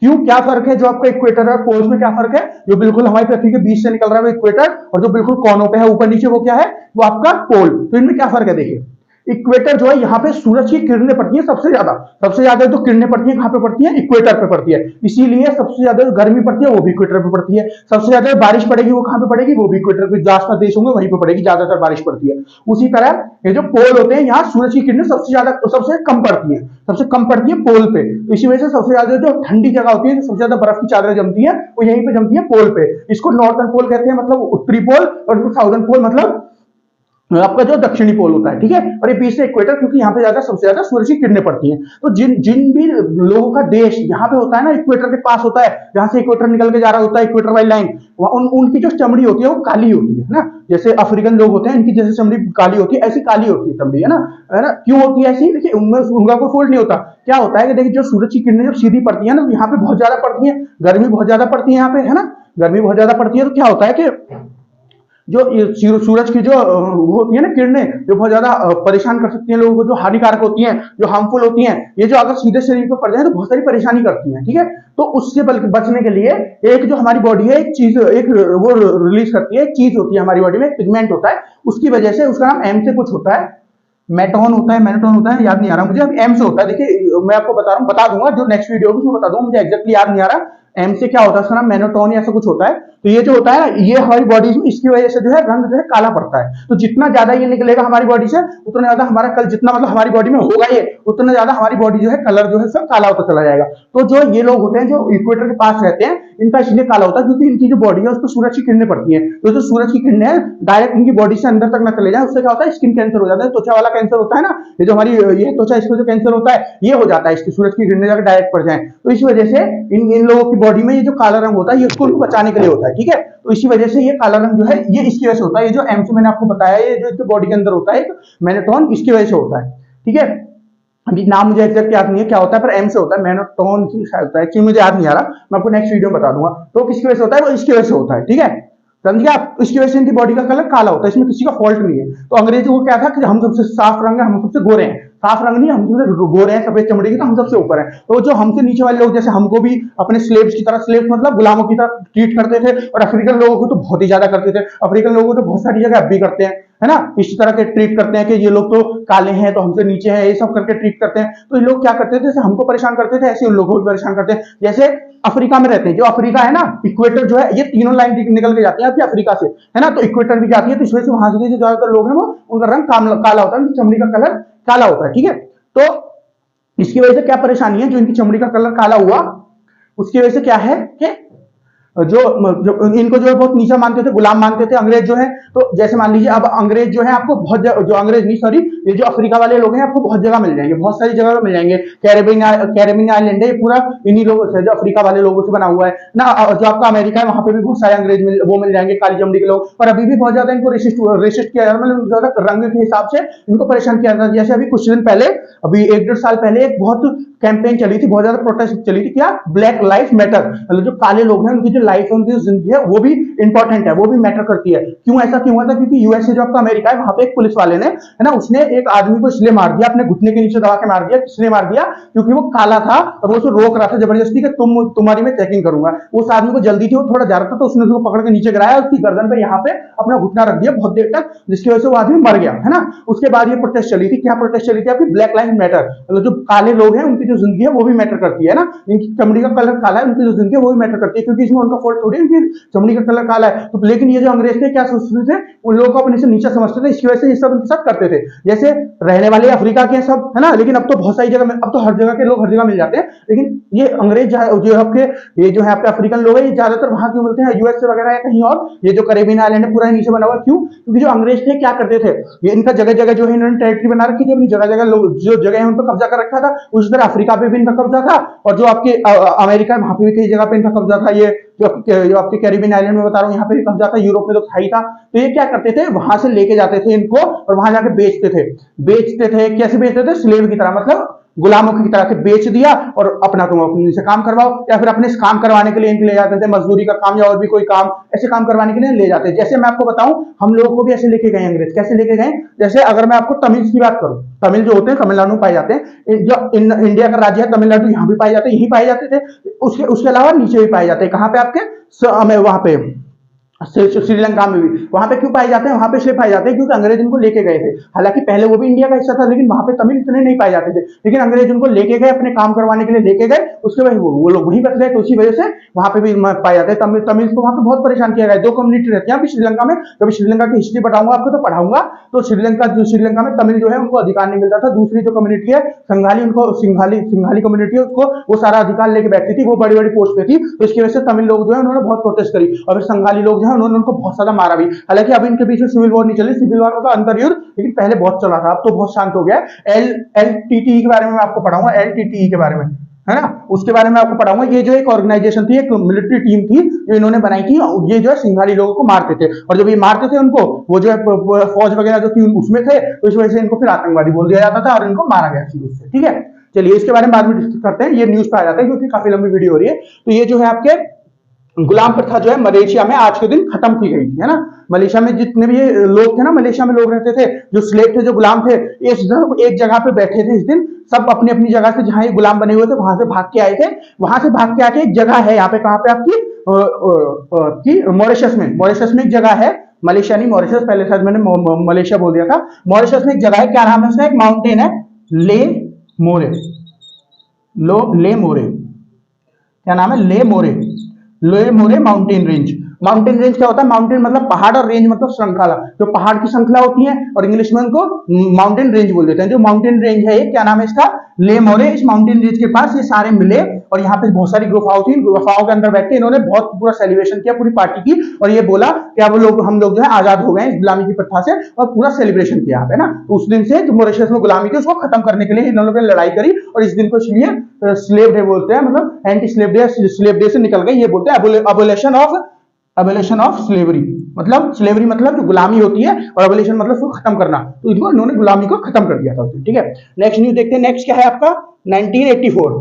क्यों क्या फर्क है, जो आपका इक्वेटर और पोल्स में क्या फर्क है, जो बिल्कुल हमारी पृथ्वी के बीच से निकल रहा है वो इक्वेटर, और जो बिल्कुल कोनों पे है ऊपर नीचे वो क्या है, वो आपका पोल। तो इनमें क्या फर्क है, देखिए इक्वेटर जो है यहाँ पे सूरज की किरणें पड़ती है सबसे ज्यादा जो किरणें पड़ती है कहाँ पे पड़ती है, इक्वेटर पे पड़ती है। इसीलिए सबसे ज्यादा गर्मी पड़ती है वो भी इक्वेटर पे पड़ती है, सबसे ज्यादा बारिश पड़ेगी वो कहाँ पे पड़ेगी, वो भी इक्वेटर पे, जो आसपास देश होंगे वहीं पे पड़ेगी, ज्यादातर बारिश पड़ती है। उसी तरह ये जो पोल होते हैं, यहाँ सूरज की किरणें सबसे कम पड़ती है, पोल पे। तो इसी वजह से सबसे ज्यादा जो ठंडी जगह होती है, सबसे ज्यादा बर्फ की चादरें जमती है, वो यहीं पे जमती है, पोल पे। इसको नॉर्थर्न पोल कहते हैं, मतलब उत्तरी पोल, और साउदर्न पोल मतलब आपका जो दक्षिणी पोल होता है। ठीक है, और ये बीच से इक्वेटर, क्योंकि यहाँ पे सबसे ज्यादा सूरज की किरणें पड़ती हैं। तो जिन भी लोगों का देश यहाँ पे होता है ना, इक्वेटर के पास होता है, जहां से इक्वेटर निकल के जा रहा होता है, इक्वेटर वाली लाइन, उनकी जो चमड़ी होती है वो काली होती है ना। जैसे अफ्रीकन लोग होते हैं, इनकी जैसे चमड़ी काली होती है, ऐसी काली होती है चमड़ी, है ना। क्यों होती है ऐसी, देखिए उनमें उनका कोई फॉल्ट नहीं होता। क्या होता है कि देखिए जो सूरज की किरणें जब सीधी पड़ती है ना, तो यहाँ पे बहुत ज्यादा पड़ती है, गर्मी बहुत ज्यादा पड़ती है यहाँ पे, है ना, गर्मी बहुत ज्यादा पड़ती है। तो क्या होता है कि जो सूरज की जो होती है ना किरणें, जो बहुत ज्यादा परेशान कर सकती हैं लोगों को, जो हानिकारक होती हैं, जो हार्मफुल होती हैं, ये जो अगर सीधे शरीर पर पड़ जाए तो बहुत सारी परेशानी करती हैं। ठीक है, तो उससे बचने के लिए एक जो हमारी बॉडी है, एक वो रिलीज करती है, एक चीज होती है हमारी बॉडी में, पिगमेंट होता है, उसकी वजह से, उसका नाम एम से कुछ होता है, मेटोन होता है, मैनोटोन होता है, याद नहीं आ रहा मुझे, अब एम से होता है। देखिए मैं आपको बता दूंगा जो नेक्स्ट वीडियो होगी उसमें बता दूंगा, मुझे एग्जैक्टली याद नहीं आ रहा एम से क्या होता है, उसका नाम मैनोटोन ऐसा कुछ होता है। तो ये जो होता है ना, ये हमारी बॉडी में, इसकी वजह से जो है रंग जो है काला पड़ता है। तो जितना ज्यादा ये निकलेगा हमारी बॉडी से, उतना ज्यादा हमारा कल जितना मतलब हमारी बॉडी में होगा ये, उतना ज्यादा हमारी बॉडी जो है कलर जो है सब काला होता चला जाएगा। तो जो ये लोग होते हैं जो इक्वेटर के पास रहते हैं, इनका इसलिए काला होता है क्योंकि इनकी जो बॉडी है उस पर सूरज की किरणें पड़ती है। तो जो सूरज की किरणें है डायरेक्ट इनकी बॉडी से अंदर तक ना चले जाए, उससे क्या होता है, स्किन कैंसर हो जाता है, त्वचा वाला कैंसर होता है ना, ये जो हमारी ये त्वचा, इसको जो कैंसर होता है ये हो जाता है, इसकी सूरज की किरणें जाकर डायरेक्ट पड़ जाए। तो इस वजह से इन लोगों की बॉडी में ये जो काला रंग होता है, ये उसको बचाने के लिए होता है। ठीक है, तो इसी वजह से ये काला रंग जो है ये इसकी वजह से होता है। ये जो एम से मैंने आपको बताया, ये जो इसके बॉडी के अंदर होता है मैनोटोन, इसकी वजह से होता है। ठीक है, अभी नाम मुझे एग्जैक्ट याद नहीं है क्या होता है, पर एम से होता है, मैनोटोन की शायद होता है, एक्चुअली मुझे याद नहीं आ रहा, मैं आपको नेक्स्ट वीडियो में बता दूंगा। तो किसकी वजह से होता है, वो इसकी वजह से होता है। ठीक है, समझिए आप, इसकी वजह से इनकी बॉडी का कलर काला होता है, इसमें किसी का फॉल्ट नहीं है। तो अंग्रेजों को क्या था कि हम सबसे साफ रंग है, हम सबसे गोरे हैं, साफ रंग नहीं, हम सबसे गोरे हैं, सफेद चमड़ी के, तो हम सबसे ऊपर हैं। तो जो हमसे नीचे वाले लोग, जैसे हमको भी अपने स्लेव्स की तरह, स्लेव्स मतलब गुलामों की तरह ट्रीट करते थे, और अफ्रीकन लोगों को तो बहुत ही ज्यादा करते थे। अफ्रीकन लोगों को तो बहुत सारी जगह अब भी करते हैं, है ना, इस तरह के ट्रीट करते हैं कि ये लोग तो काले हैं तो हमसे नीचे हैं, ये सब करके ट्रीट करते हैं। तो ये लोग क्या करते थे, जैसे हमको परेशान करते थे ऐसे उन लोगों को भी परेशान करते हैं। जैसे अफ्रीका में रहते हैं, जो अफ्रीका है ना, इक्वेटर जो है, ये तीनों लाइन निकल के जाती है आपकी अफ्रीका से, है ना, तो इक्वेटर भी जाती है, तो इस वजह से वहां से जो ज्यादातर लोग हैं वो उनका रंग काला होता है, उनकी चमड़ी का कलर काला होता है, ठीक है। तो इसकी वजह से क्या परेशानी है, जो इनकी चमड़ी का कलर काला हुआ उसकी वजह से क्या है कि जो इनको जो है बहुत नीचा मानते थे, गुलाम मानते थे अंग्रेज जो है। तो जैसे मान लीजिए अब अंग्रेज जो है आपको बहुत जो अंग्रेज नहीं सॉरी, ये जो अफ्रीका वाले लोग हैं आपको बहुत जगह मिल जाएंगे, बहुत सारी जगह मिल जाएंगे। कैरेबियन आइलैंड है, ये पूरा इन्हीं लोगों से, जो अफ्रीका वाले लोगों से बना हुआ है ना। जो आपका अमेरिका है वहां पे भी बहुत सारे अंग्रेज वो मिल जाएंगे, काली चमड़ी के लोग। और अभी भी बहुत ज्यादा इनको रेसिस्ट किया जाता है, मतलब ज्यादा रंग के हिसाब से इनको परेशान किया जाता है। जैसे अभी कुछ दिन पहले, अभी 1-1.5 साल पहले एक बहुत कैंपेन चली थी, बहुत ज्यादा प्रोटेस्ट चली थी, क्या, ब्लैक लाइफ मैटर, मतलब जो काले लोग हैं उनकी जो लाइफ है, उनकी जो जिंदगी है वो भी इंपॉर्टेंट है, वो भी मैटर करती है। क्यों ऐसा क्यों हुआ था, क्योंकि यूएसए जो आपका अमेरिका है वहां पे एक पुलिस वाले ने, है ना, उसने एक आदमी को इसलिए मार दिया, अपने घुटने के नीचे दबा के मार दिया। किसने मार दिया, क्योंकि वो काला था और वो उसे रोक रहा था जबरदस्ती कि तुम्हारी मैं चेकिंग करूंगा। उस आदमी को जल्दी थी, वो थोड़ा जा रहा था, तो उसने उसको पकड़ के नीचे गिराया, उसकी गर्दन पे यहाँ पे अपना घुटना रख दिया बहुत देर तक, जिसकी वजह से वो आदमी मर गया, है ना। उसके बाद ये प्रोटेस्ट चली थी, क्या प्रोटेस्ट चली थी आपकी, ब्लैक लाइफ मैटर, मतलब जो काले लोग हैं उनकी जो जिंदगी है वो भी मैटर करती है ना, इनकी चमड़ी का कलर काला है, उनकी जो जिंदगी है वो भी मैटर करती है, क्योंकि इसमें उनका फॉल्ट थोड़ी है, इनकी चमड़ी का कलर काला है। तो लेकिन ये जो अंग्रेज थे क्या सोचते थे, उन लोगों को अपने से नीचा समझते थे, इसकी वजह से ये सब इनके साथ करते थे। जैसे रहने वाले अफ्रीका के सब, है ना, लेकिन अब तो बहुत सारी जगह, अब तो हर जगह के लोग हर जगह मिल जाते हैं। लेकिन ये अंग्रेज जो आपके, ये जो है आपके अफ्रीकन लोग हैं, ये ज्यादातर वहां क्यों मिलते हैं, यूएसए वगैरह या कहीं और। ये जो कैरेबियन आइलैंड है पूरा नीचे बना हुआ, क्यों, क्योंकि जो अंग्रेज थे क्या करते थे, ये इनका जगह जगह जो है इन्होंने टेरिटरी बना रखी थी, अपनी जगह जगह लोग जो जगह है उन पर कब्जा कर रखा था। उस तरह अफ्रीका पे भी इनका कब्जा था, और जो आपके अमेरिका है वहां पे भी कई जगह पे इनका कब्जा था। ये जो आपके कैरिबियन आइलैंड में बता रहा हूँ, यहाँ पे भी कब्जा था, यूरोप में तो था ही था। तो ये क्या करते थे, वहां से लेके जाते थे इनको और वहां जाके बेचते थे। कैसे बेचते थे, स्लेव की तरह, मतलब गुलामों की तरह से बेच दिया, और अपना तुम अपने से काम करवाओ, या फिर अपने से काम करवाने के लिए इनको ले जाते थे, मजदूरी का काम या और भी कोई काम, ऐसे काम करवाने के लिए ले जाते। जैसे मैं आपको बताऊं, हम लोगों को भी ऐसे लेके गए अंग्रेज, कैसे लेके गए, जैसे अगर मैं आपको तमिल की बात करूं, तमिल जो होते हैं तमिलनाडु में पाए जाते हैं, जो इंडिया का राज्य है तमिलनाडु, यहाँ भी पाए जाते हैं, यही पाए जाते थे। उसके अलावा नीचे भी पाए जाते हैं, कहाँ पे आपके वहां पे श्रीलंका में भी। वहां पे क्यों पाए जाते हैं, वहां पे इसलिए पाए जाते हैं क्योंकि अंग्रेज उनको लेके गए थे। हालांकि पहले वो भी इंडिया का हिस्सा था, लेकिन वहां पे तमिल इतने नहीं पाए जाते थे, लेकिन अंग्रेज उनको लेके गए, अपने काम करवाने के लिए लेके गए। उसके बाद वो लोग वहीं बच गए, तो उसी वजह से वहां पे भी पाए जाते हैं तमिल को वहां पे बहुत परेशान किया गया। 2 कम्युनिटी रहती है अभी श्रीलंका में, कभी श्रीलंका की हिस्ट्री बताऊंगा आपको तो पढ़ाऊंगा। तो श्रीलंका में तमिल जो है उनको अधिकार नहीं मिलता था। दूसरी जो कम्युनिटी है संघाली, उनको सिंघाली कम्युनिटी है, उसको वो सारा अधिकार लेके बैठती थी, वो बड़ी बड़ी पोस्ट पे थी। तो इसकी वजह से तमिल लोग जो है उन्होंने बहुत प्रोटेस्ट करी, और फिर संघाली लोग जो है उन्होंने उनको बहुत मारा भी। हालांकि अब इनके बीच में सिविल वॉर नहीं चली, सिविल वॉर का अंतर्युद्ध, लेकिन पहले बहुत चला था, अब तो बहुत शांत हो गया। एलटीटीई के बारे में आपको पढ़ाऊंगा, एलटीटीई के बारे में, है ना, उसके बारे में आपको पढ़ाऊंगा। ये जो एक ऑर्गेनाइजेशन थी, एक मिलिट्री टीम थी जो इन्होंने बनाई थी, ये जो है सिंघाली लोगों को मारते थे, और जब ये मारते थे उनको, वो जो है फौज वगैरह जो थी उसमें थे, तो इस वजह से इनको फिर आतंकवादी बोल दिया जाता था और इनको मारा गया शुरू से। ठीक है, चलिए इसके बारे में बाद में डिस्कस करते हैं, ये न्यूज पे आ जाता है क्योंकि काफी लंबी वीडियो हो रही है। तो ये जो है आपके गुलाम प्रथा जो है मलेशिया में आज के दिन खत्म की गई थी, है ना। मलेशिया में जितने भी लोग थे ना, मलेशिया में लोग रहते थे, जो स्लेव थे, जो गुलाम थे, एक जगह पे बैठे थे इस दिन, सब अपनी अपनी जगह से, जहां ये गुलाम बने हुए थे वहां से भाग के आए थे। वहां से भाग के आके एक जगह है यहाँ पे, कहां पे आपकी मॉरिशस में एक जगह है, मलेशिया नहीं मॉरिशस, पहले शायद मैंने मलेशिया बोल दिया था। मॉरिशस में एक जगह है, क्या नाम है उसका, एक माउंटेन है, ले मोरे, क्या नाम है, ले मोरे माउंटेन रेंज। माउंटेन रेंज क्या होता है, माउंटेन मतलब पहाड़ और रेंज मतलब श्रृंखला, जो पहाड़ की श्रृंखला होती है, और इंग्लिश में उनको माउंटेन रेंज बोल देते हैं। जो माउंटेन रेंज है ये, क्या नाम है इसका, ले मोरे। इस माउंटेन रेंज के पास ये सारे मिले, और यहाँ पे बहुत सारी गुफाओं थी, गुफाओं के अंदर बैठ के इन्होंने बहुत पूरा सेलिब्रेशन किया, पूरी पार्टी की, और ये बोला कि अब हम लोग जो है आजाद हो गए इस गुलामी की प्रथा से, और पूरा सेलिब्रेशन किया, है ना। उस दिन से जो मॉरिशस में गुलामी थी उसको खत्म करने के लिए इन लोगों ने लड़ाई करी, और इस दिन को इसलिए स्लेव डे बोलते हैं, मतलब एंटी स्लेव डे से निकल गए, ये बोलते हैं अबोलिशन ऑफ स्लेवरी, मतलब स्लेवरी मतलब जो गुलामी होती है, और अबोलिशन मतलब उसको खत्म करना। तो इन्होंने गुलामी को खत्म कर दिया था उस दिन। ठीक है, नेक्स्ट न्यूज देखते हैं। नेक्स्ट क्या है आपका 1984,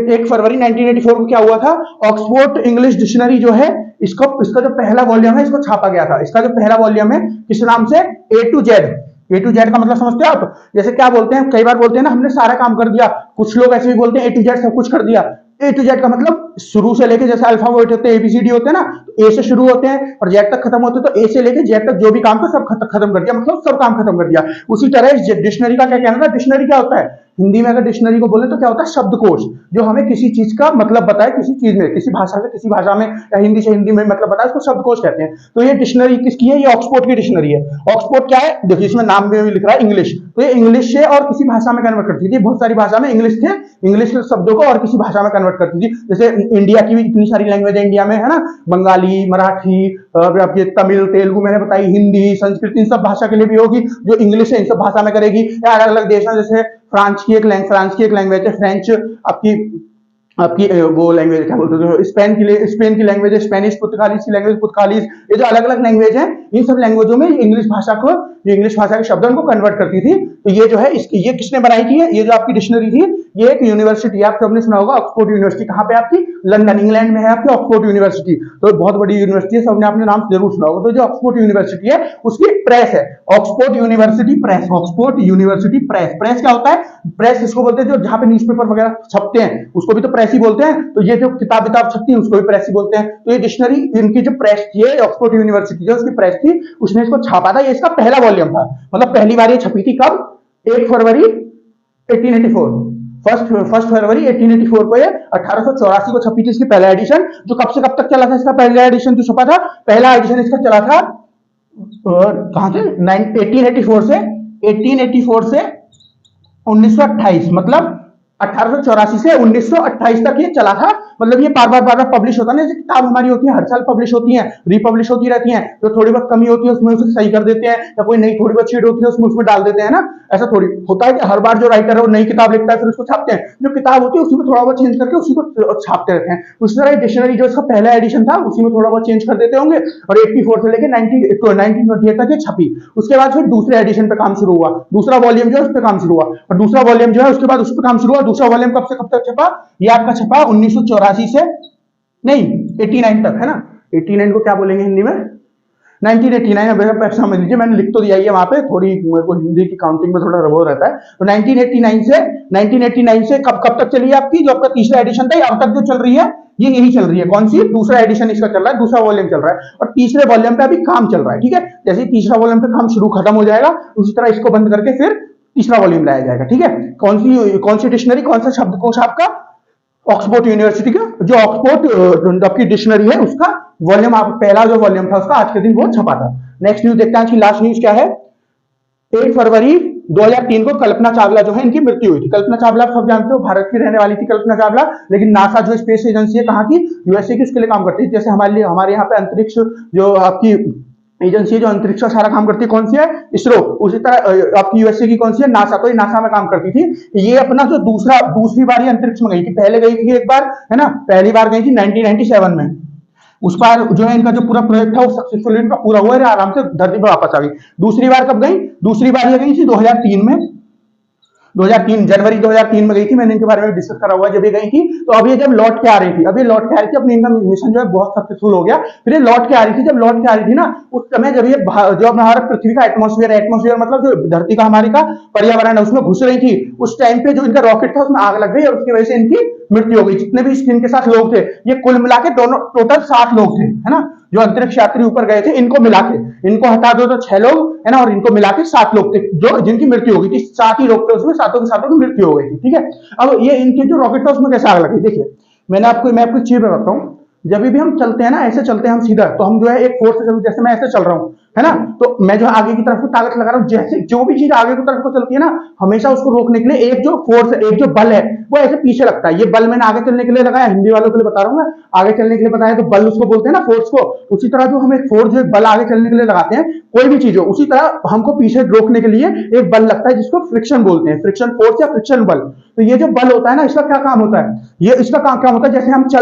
1 फरवरी 1984 को क्या हुआ था, ऑक्सफोर्ड इंग्लिश डिक्शनरी जो है, इसका जो पहला वॉल्यूम है इसको छापा गया था। इसका जो पहला वॉल्यूम है किस नाम से, A to Z का मतलब समझते हो आप, जैसे क्या बोलते हैं, कई बार बोलते हैं ना हमने सारा काम कर दिया, कुछ लोग ऐसे भी बोलते हैं A to Z सब कुछ कर दिया। ए टू जेड का मतलब शुरू से लेके, जैसे अल्फाबेट होते हैं एबीसीडी होते हैं ना, तो ए से शुरू होते हैं और जेड तक खत्म होते हैं, तो ए से लेके जेड तक जो भी काम था सब खत्म कर दिया, मतलब सब काम खत्म कर दिया। उसी तरह डिक्शनरी का क्या कहना था, डिक्शनरी क्या होता है हिंदी में, अगर डिक्शनरी को बोले तो क्या होता है, शब्दकोश, जो हमें किसी चीज का मतलब बताए, किसी चीज में, किसी भाषा से किसी भाषा में, या हिंदी से हिंदी में मतलब बताए, उसको शब्दकोश कहते हैं। तो ये डिक्शनरी किसकी है, ये ऑक्सफोर्ड की डिक्शनरी है। ऑक्सफोर्ड क्या है, देखिए इसमें नाम में भी लिख रहा है इंग्लिश, तो ये इंग्लिश से और किसी भाषा में कन्वर्ट करती थी। बहुत सारी भाषा में इंग्लिश थे, इंग्लिश के शब्दों को और किसी भाषा में कन्वर्ट करती थी। जैसे इंडिया की भी इतनी सारी लैंग्वेज है इंडिया में, है ना, बंगाली, मराठी, आपके तमिल, तेलुगु मैंने बताई, हिंदी, संस्कृत, इन सब भाषा के लिए भी होगी, जो इंग्लिश है इन सब भाषा में करेगी। या अलग अलग देश में, जैसे फ्रांस की एक लैंग्वेज है फ्रेंच, आपकी आपकी वो लैंग्वेज क्या बोलते हैं, स्पेन की लैंग्वेज है स्पेनिश, पुर्तगालीज की लैंग्वेज पुर्तगालीज। ये जो अलग अलग लैंग्वेज है, इन सब लैंग्वेजों में इंग्लिश भाषा को, जो इंग्लिश भाषा के शब्द उनको कन्वर्ट करती थी। तो ये जो है ये किसने बनाई थी, ये जो आपकी डिक्शनरी थी, ये एक यूनिवर्सिटी, आप सबने सुना होगा ऑक्सफोर्ड यूनिवर्सिटी। कहाँ पे आपकी, लंदन इंग्लैंड में है आपकी ऑक्सफोर्ड यूनिवर्सिटी। तो बहुत बड़ी यूनिवर्सिटी है, सबने अपने नाम जरूर सुना होगा। तो जो ऑक्सफोर्ड यूनिवर्सिटी है उसकी प्रेस है Oxford university press. Oxford university press, press क्या होता है, प्रेस इसको बोलते हैं जो जहां पे न्यूज़पेपर वगैरह छपते हैं उसको भी तो प्रेस ही बोलते हैं। तो ये जो किताब छपती है उसको भी प्रेस ही बोलते हैं। तो ये डिक्शनरी इनकी जो प्रेस थी, ऑक्सफोर्ड यूनिवर्सिटी जो उसकी प्रेस थी, उसने इसको छापा था। ये इसका पहला वॉल्यूम था, मतलब पहली बार ये छपी थी कब, 1 फरवरी 1884, फर्स्ट फरवरी 1884 को, ये 1884 को छपी थी इसकी पहला एडिशन। जो कब से कब तक चला था इसका पहला एडिशन जो छपा था, पहला एडिशन इसका चला था कहां से, 1884 से 1928, मतलब 1884 से 1928 तक ये चला था। मतलब ये बार बार पब्लिश होता है ना, जैसे किताब हमारी होती है हर साल पब्लिश होती है, रिपब्लिश होती रहती हैं, तो थोड़ी बहुत कमी होती है उसमें उसे सही कर देते हैं, या कोई नई थोड़ी बहुत चीज होती है उसमें डाल देते हैं ना। ऐसा थोड़ी होता है कि हर बार जो राइटर है वो नई किताब लिखता है फिर उसको छापते हैं, जो किताब होती है उसी में थोड़ा बहुत चेंज करके उसी को छापते रहते हैं। उसी तरह डिक्शनरी जो इसका पहला एडिशन था उसी में थोड़ा बहुत चेंज कर देते होंगे, और 84 से लेकर 1928 तक ये छपी। उसके बाद फिर दूसरे एडिशन पे काम शुरू हुआ, दूसरा वॉल्यूम जो है उस पर काम शुरू हुआ, और दूसरा वॉल्यूम जो है उसके बाद उस पर काम शुरू हुआ। दूसरा वॉल्यूम कब से कब तक छपा, ये आपका छपा 1984 से नहीं 89 तक, है ना। 89 को क्या बोलेंगे हिंदी में, 1989 समझ लीजिए, मैंने लिख तो दिया ही है वहां पे, थोड़ी मेरे को हिंदी की काउंटिंग में थोड़ा रबो रहता है। तो 1989 से कब कब तक चली है आपकी, जो आपका तीसरा एडिशन था, अब तक जो चल रही है ये यही चल रही है। कौन सी, दूसरा एडिशन इसका चल रहा है, दूसरा वॉल्यूम चल रहा है, और तीसरे वॉल्यूम पे अभी काम चल रहा है। ठीक है, जैसे तीसरा वॉल्यूम पे काम शुरू खत्म हो जाएगा उसी तरह इसको बंद करके फिर तीसरा वॉल्यूम लाया जाएगा। ठीक है, कौन सी डिक्शनरी, कौन सा शब्दकोश आपका, ऑक्सफोर्ड यूनिवर्सिटी का जो ऑक्सफोर्ड आपकी डिक्शनरी है उसका वॉल्यूम, आप पहला जो वॉल्यूम था उसका आज के दिन वो छपा था। नेक्स्ट न्यूज देखते हैं, आज की लास्ट न्यूज क्या है। 1 फरवरी 2003 को कल्पना चावला जो है इनकी मृत्यु हुई थी। कल्पना चावला आप सब जानते हो भारत की रहने वाली थी कल्पना चावला, लेकिन नासा जो स्पेस एजेंसी है कहाँ की, यूएसए की, उसके लिए काम करती है। जैसे हमारे यहाँ पे अंतरिक्ष जो आपकी एजेंसी जो अंतरिक्ष का सारा काम करती है कौन सी है, इसरो, उसी तरह आपकी यूएसए की कौन सी है, नासा। तो ये नासा में काम करती थी। ये अपना जो दूसरी बार ये अंतरिक्ष में गई थी, पहले गई थी एक बार, है ना, पहली बार गई थी 1997 में। उस बार जो है इनका जो पूरा प्रोजेक्ट था वो सक्सेसफुली इनका पूरा हुआ है, आराम से धरती पर वापस आ गई। दूसरी बार कब गई, दूसरी बार ये गई थी 2003 में, 2003 जनवरी 2003 में गई थी। मैंने इनके बारे में डिस्कस करा हुआ है जब ये गई थी। तो अब ये जब लौट के आ रही थी, अपनी इनका मिशन जो है बहुत सक्सेसफुल हो गया। फिर ये लौट के आ रही थी, जब लौट के आ रही थी ना उस समय जब ये जो हमारा पृथ्वी का एटमॉस्फेयर मतलब जो धरती का हमारी का पर्यावरण है उसमें घुस रही थी, उस टाइम पे जो इनका रॉकेट था उसमें आग लग गई और उसकी वजह से इनकी मृत्यु हो गई। जितने भी इनके साथ लोग थे ये कुल मिला के दोनों टोटल 7 लोग थे, है ना, जो अंतरिक्ष यात्री ऊपर गए थे इनको मिला के, इनको हटा दो तो 6 लोग, है ना, और इनको मिला के 7 लोग थे जो जिनकी मृत्यु हो गई थी। 7 ही लोग थे उसमें, सातों के सातों की मृत्यु हो गई थी। ठीक है, अब ये इनके जो रॉकेट था उसमें कैसे आग लगी, देखिए मैं आपको चीज बताता हूँ। जब भी हम चलते हैं ना, ऐसे चलते हैं हम सीधा, तो हम जो है एक फोर्स से, जैसे मैं ऐसे चल रहा हूँ, है ना, तो मैं जो आगे की तरफ को ताकत लगा रहा हूँ, जैसे जो भी चीज आगे की तरफ को चलती है ना, हमेशा उसको रोकने के लिए एक जो फोर्स है, एक जो बल है वो ऐसे पीछे लगता है। ये बल मैंने आगे चलने के लिए लगाया, हिंदी वालों के लिए बता रहा हूँ मैं, आगे चलने के लिए बताया तो बल उसको बोलते हैं ना, फोर्स को। उसी तरह जो हम एक फोर्स, जो एक बल आगे चलने के लिए लगाते हैं कोई भी चीज हो, उसी तरह हमको पीछे रोकने के लिए एक बल लगता है जिसको फ्रिक्शन बोलते हैं, फ्रिक्शन फोर्स या फ्रिक्शन बल। तो ये जो बल होता है ना, इसका क्या काम होता है, ये इसका काम क्या होता है,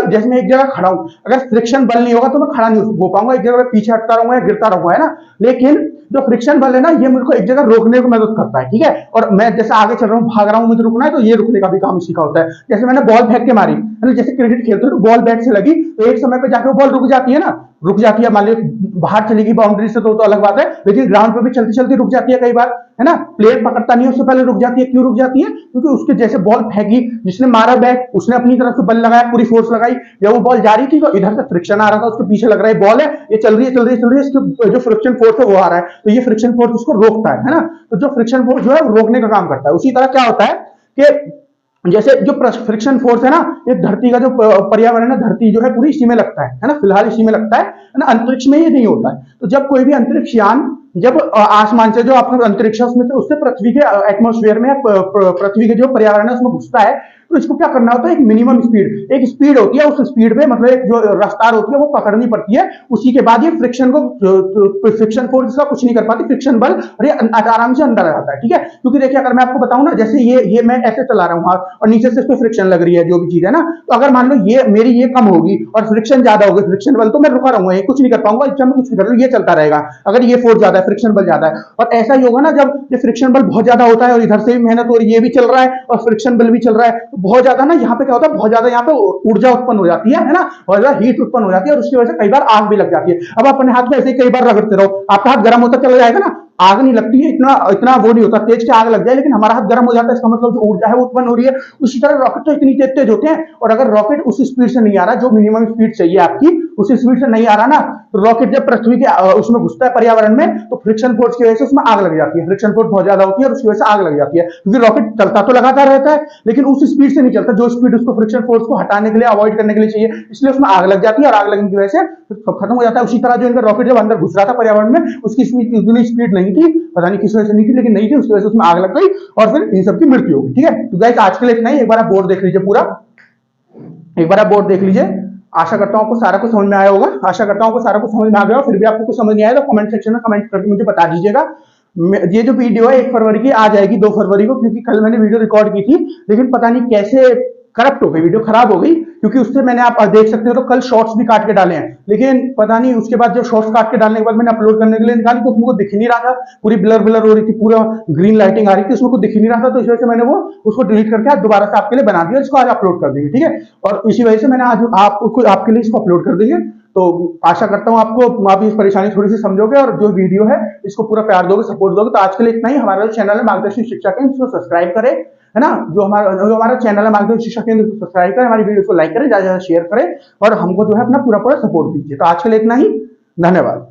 जैसे मैं एक जगह खड़ा हूं, अगर फ्रिक्शन बल नहीं होगा तो मैं खड़ा नहीं हो पाऊंगा, एक जगह पीछे हटता रहूंगा या गिरता रहूंगा, है ना। लेकिन जो फ्रिक्शन बल है ना, ये मुझे को एक जगह रोकने को मदद करता है। ठीक है, और मैं जैसे आगे चल रहा हूँ, भाग रहा हूँ, मुझे रुकना है, तो ये रुकने का भी काम इसी का होता है। जैसे मैंने बॉल फेंक के मारी, जैसे क्रिकेट खेलते हो तो बॉल बैट से लगी तो एक समय पे जाकर बॉल रुक जाती है ना, रुक जाती है, मान लो बाहर चलेगी बाउंड्री से तो अलग बात है, लेकिन ग्राउंड पे भी चलती चलती रुक जाती है कई बार, है ना। प्लेयर पकड़ता नहीं है उससे पहले रुक जाती है। क्यों रुक जाती है? क्योंकि उसके जैसे बॉल फेंकी, जिसने मारा बैट उसने अपनी तरफ से बल लगाया, पूरी फोर्स लगाई, जब वो बॉल जा रही थी तो इधर से फ्रिक्शन आ रहा था, उसके पीछे लग रहा है बॉल है, ये चल रही है चल रही है चल रही है, इसके जो फ्रिक्शन फोर्स है वो आ रहा है, तो ये फ्रिक्शन फोर्स उसको रोकता है ना। तो जो फ्रिक्शन फोर्स जो है वो रोकने का काम करता है। उसी तरह क्या होता है कि जैसे जो फ्रिक्शन फोर्स है ना, ये धरती का जो पर्यावरण है, धरती जो है पूरी इसी में लगता है ना, फिलहाल इसी में लगता है ना, अंतरिक्ष में ये नहीं होता है। तो जब कोई भी अंतरिक्ष यान जब आसमान से जो अपना अंतरिक्ष है उसमें से उससे पृथ्वी के एटमॉस्फेयर में पृथ्वी के जो पर्यावरण है उसमें घुसता है, तो इसको क्या करना होता है, एक मिनिमम स्पीड, एक स्पीड होती है, उस स्पीड पे मतलब एक जो रफ्तार होती है वो पकड़नी पड़ती है। उसी के बाद ये फ्रिक्शन को फ्रिक्शन फोर्स इसका कुछ नहीं कर पाती, फ्रिक्शन बल, और ये आराम से अंदर आ जाता है। ठीक है, क्योंकि देखिए अगर मैं आपको बताऊं ना, जैसे ये मैं ऐसे चला रहा हूं हाथ और नीचे से इस पे फ्रिक्शन लग रही है जो भी चीज है ना, तो अगर मान लो ये मेरी ये कम होगी और फ्रिक्शन ज्यादा होगी, फ्रिक्शन बल, तो मैं रुका रहूंगा, ये कुछ नहीं कर पाऊंगा, जब मैं कुछ नहीं कर रहा ये चलता रहेगा। अगर ये फोर्स ज्यादा है, फ्रिक्शन बल ज्यादा है, और ऐसा ही होगा ना जब ये फ्रिक्शन बल बहुत ज्यादा होता है और इधर से भी मेहनत हो रही है, ये भी चल रहा है और फ्रिक्शन बल भी चल रहा है, तो बहुत ज्यादा ना यहाँ पे क्या होता है, बहुत ज्यादा यहाँ पे ऊर्जा उत्पन्न हो जाती है ना, बहुत ज्यादा हीट उत्पन्न हो जाती है, और उसकी वजह से कई बार आग भी लग जाती है। अब अपने हाथ में ऐसे कई बार रगड़ते रहो, आपका हाथ गर्म होता चला जाएगा ना, आग नहीं लगती है, इतना इतना वो नहीं होता तेज के आग लग जाए, लेकिन हमारा हाथ गर्म हो जाता है, इसका मतलब जो ऊर्जा है वो उत्पन्न हो रही है। उसी तरह रॉकेट तो इतनी तेज तेज होते हैं, और अगर रॉकेट उस स्पीड से नहीं आ रहा जो मिनिमम स्पीड चाहिए आपकी, उस स्पीड से नहीं आ रहा ना, तो रॉकेट जब पृथ्वी के उसमें घुसता है पर्यावरण में, तो फ्रिक्शन फोर्स की वजह से उसमें आग लग जाती है, फ्रिक्शन फोर्स बहुत ज्यादा होती है और उसकी वजह से आग लग जाती है। क्योंकि रॉकेट चलता तो लगातार रहता है, लेकिन उस स्पीड से नहीं चलता जो स्पीड उसको फ्रिक्शन फोर्स को हटाने के लिए, अवॉइड करने के लिए चाहिए, इसलिए उसमें आग लग जाती है, और आग लगने की वजह से खत्म हो जाता है। उसी तरह जो इनका रॉकेट जब अंदर घुस रहा था पर्यावरण में, उसकी इतनी स्पीड नहीं थी, पता नहीं किस वजह से नहीं थी, लेकिन नहीं थी, उसकी वजह से उसमें आग लग गई और फिर इन सबकी मृत्यु हो गई। ठीक है, तो गाइस आज के लिए इतना ही। एक बार आप बोर्ड देख लीजिए पूरा, एक बार आप बोर्ड देख लीजिए। आशा करता हूं आपको सारा कुछ समझ में आया होगा, आशा करता हूं आपको सारा कुछ समझ में आ गया। फिर भी आपको कुछ समझ नहीं आया तो कमेंट सेक्शन में कमेंट करके मुझे बता दीजिएगा। ये जो वीडियो है 1 फरवरी की आ जाएगी 2 फरवरी को, क्योंकि कल मैंने वीडियो रिकॉर्ड की थी, लेकिन पता नहीं कैसे करप्ट हो गई, वीडियो खराब हो गई, क्योंकि उससे मैंने आप देख सकते हो तो कल शॉर्ट्स भी काट के डाले हैं, लेकिन पता नहीं उसके बाद जब शॉर्ट्स काट के डालने के बाद मैंने अपलोड करने के लिए निकाली तो उसमें दिख नहीं रहा था, पूरी ब्लर ब्लर हो रही थी, पूरा ग्रीन लाइटिंग आ रही थी, उसमें कुछ दिख नहीं रहा था, तो इस वजह से मैंने वो उसको डिलीट करके आज दोबारा से आपके लिए बना दिया, इसको आज अपलोड कर देंगे। ठीक है, और इसी वजह से मैंने आज आपके लिए इसको अपलोड कर देंगे। तो आशा करता हूं आपको आप इस परेशानी थोड़ी सी समझोगे और जो वीडियो है इसको पूरा प्यार दोगे, सपोर्ट दोगे। तो आज के लिए इतना ही। हमारा जो चैनल है मार्गदर्शन शिक्षा केंद्र, इसको सब्सक्राइब करें, है ना, जो हमारा चैनल है मार्गदर्शन शिक्षा केंद्र, इसको सब्सक्राइब करें, हमारी वीडियो को लाइक करें, ज्यादा से ज्यादा शेयर करें और हमको जो है अपना पूरा पूरा सपोर्ट दीजिए। तो आज के लिए इतना ही, धन्यवाद।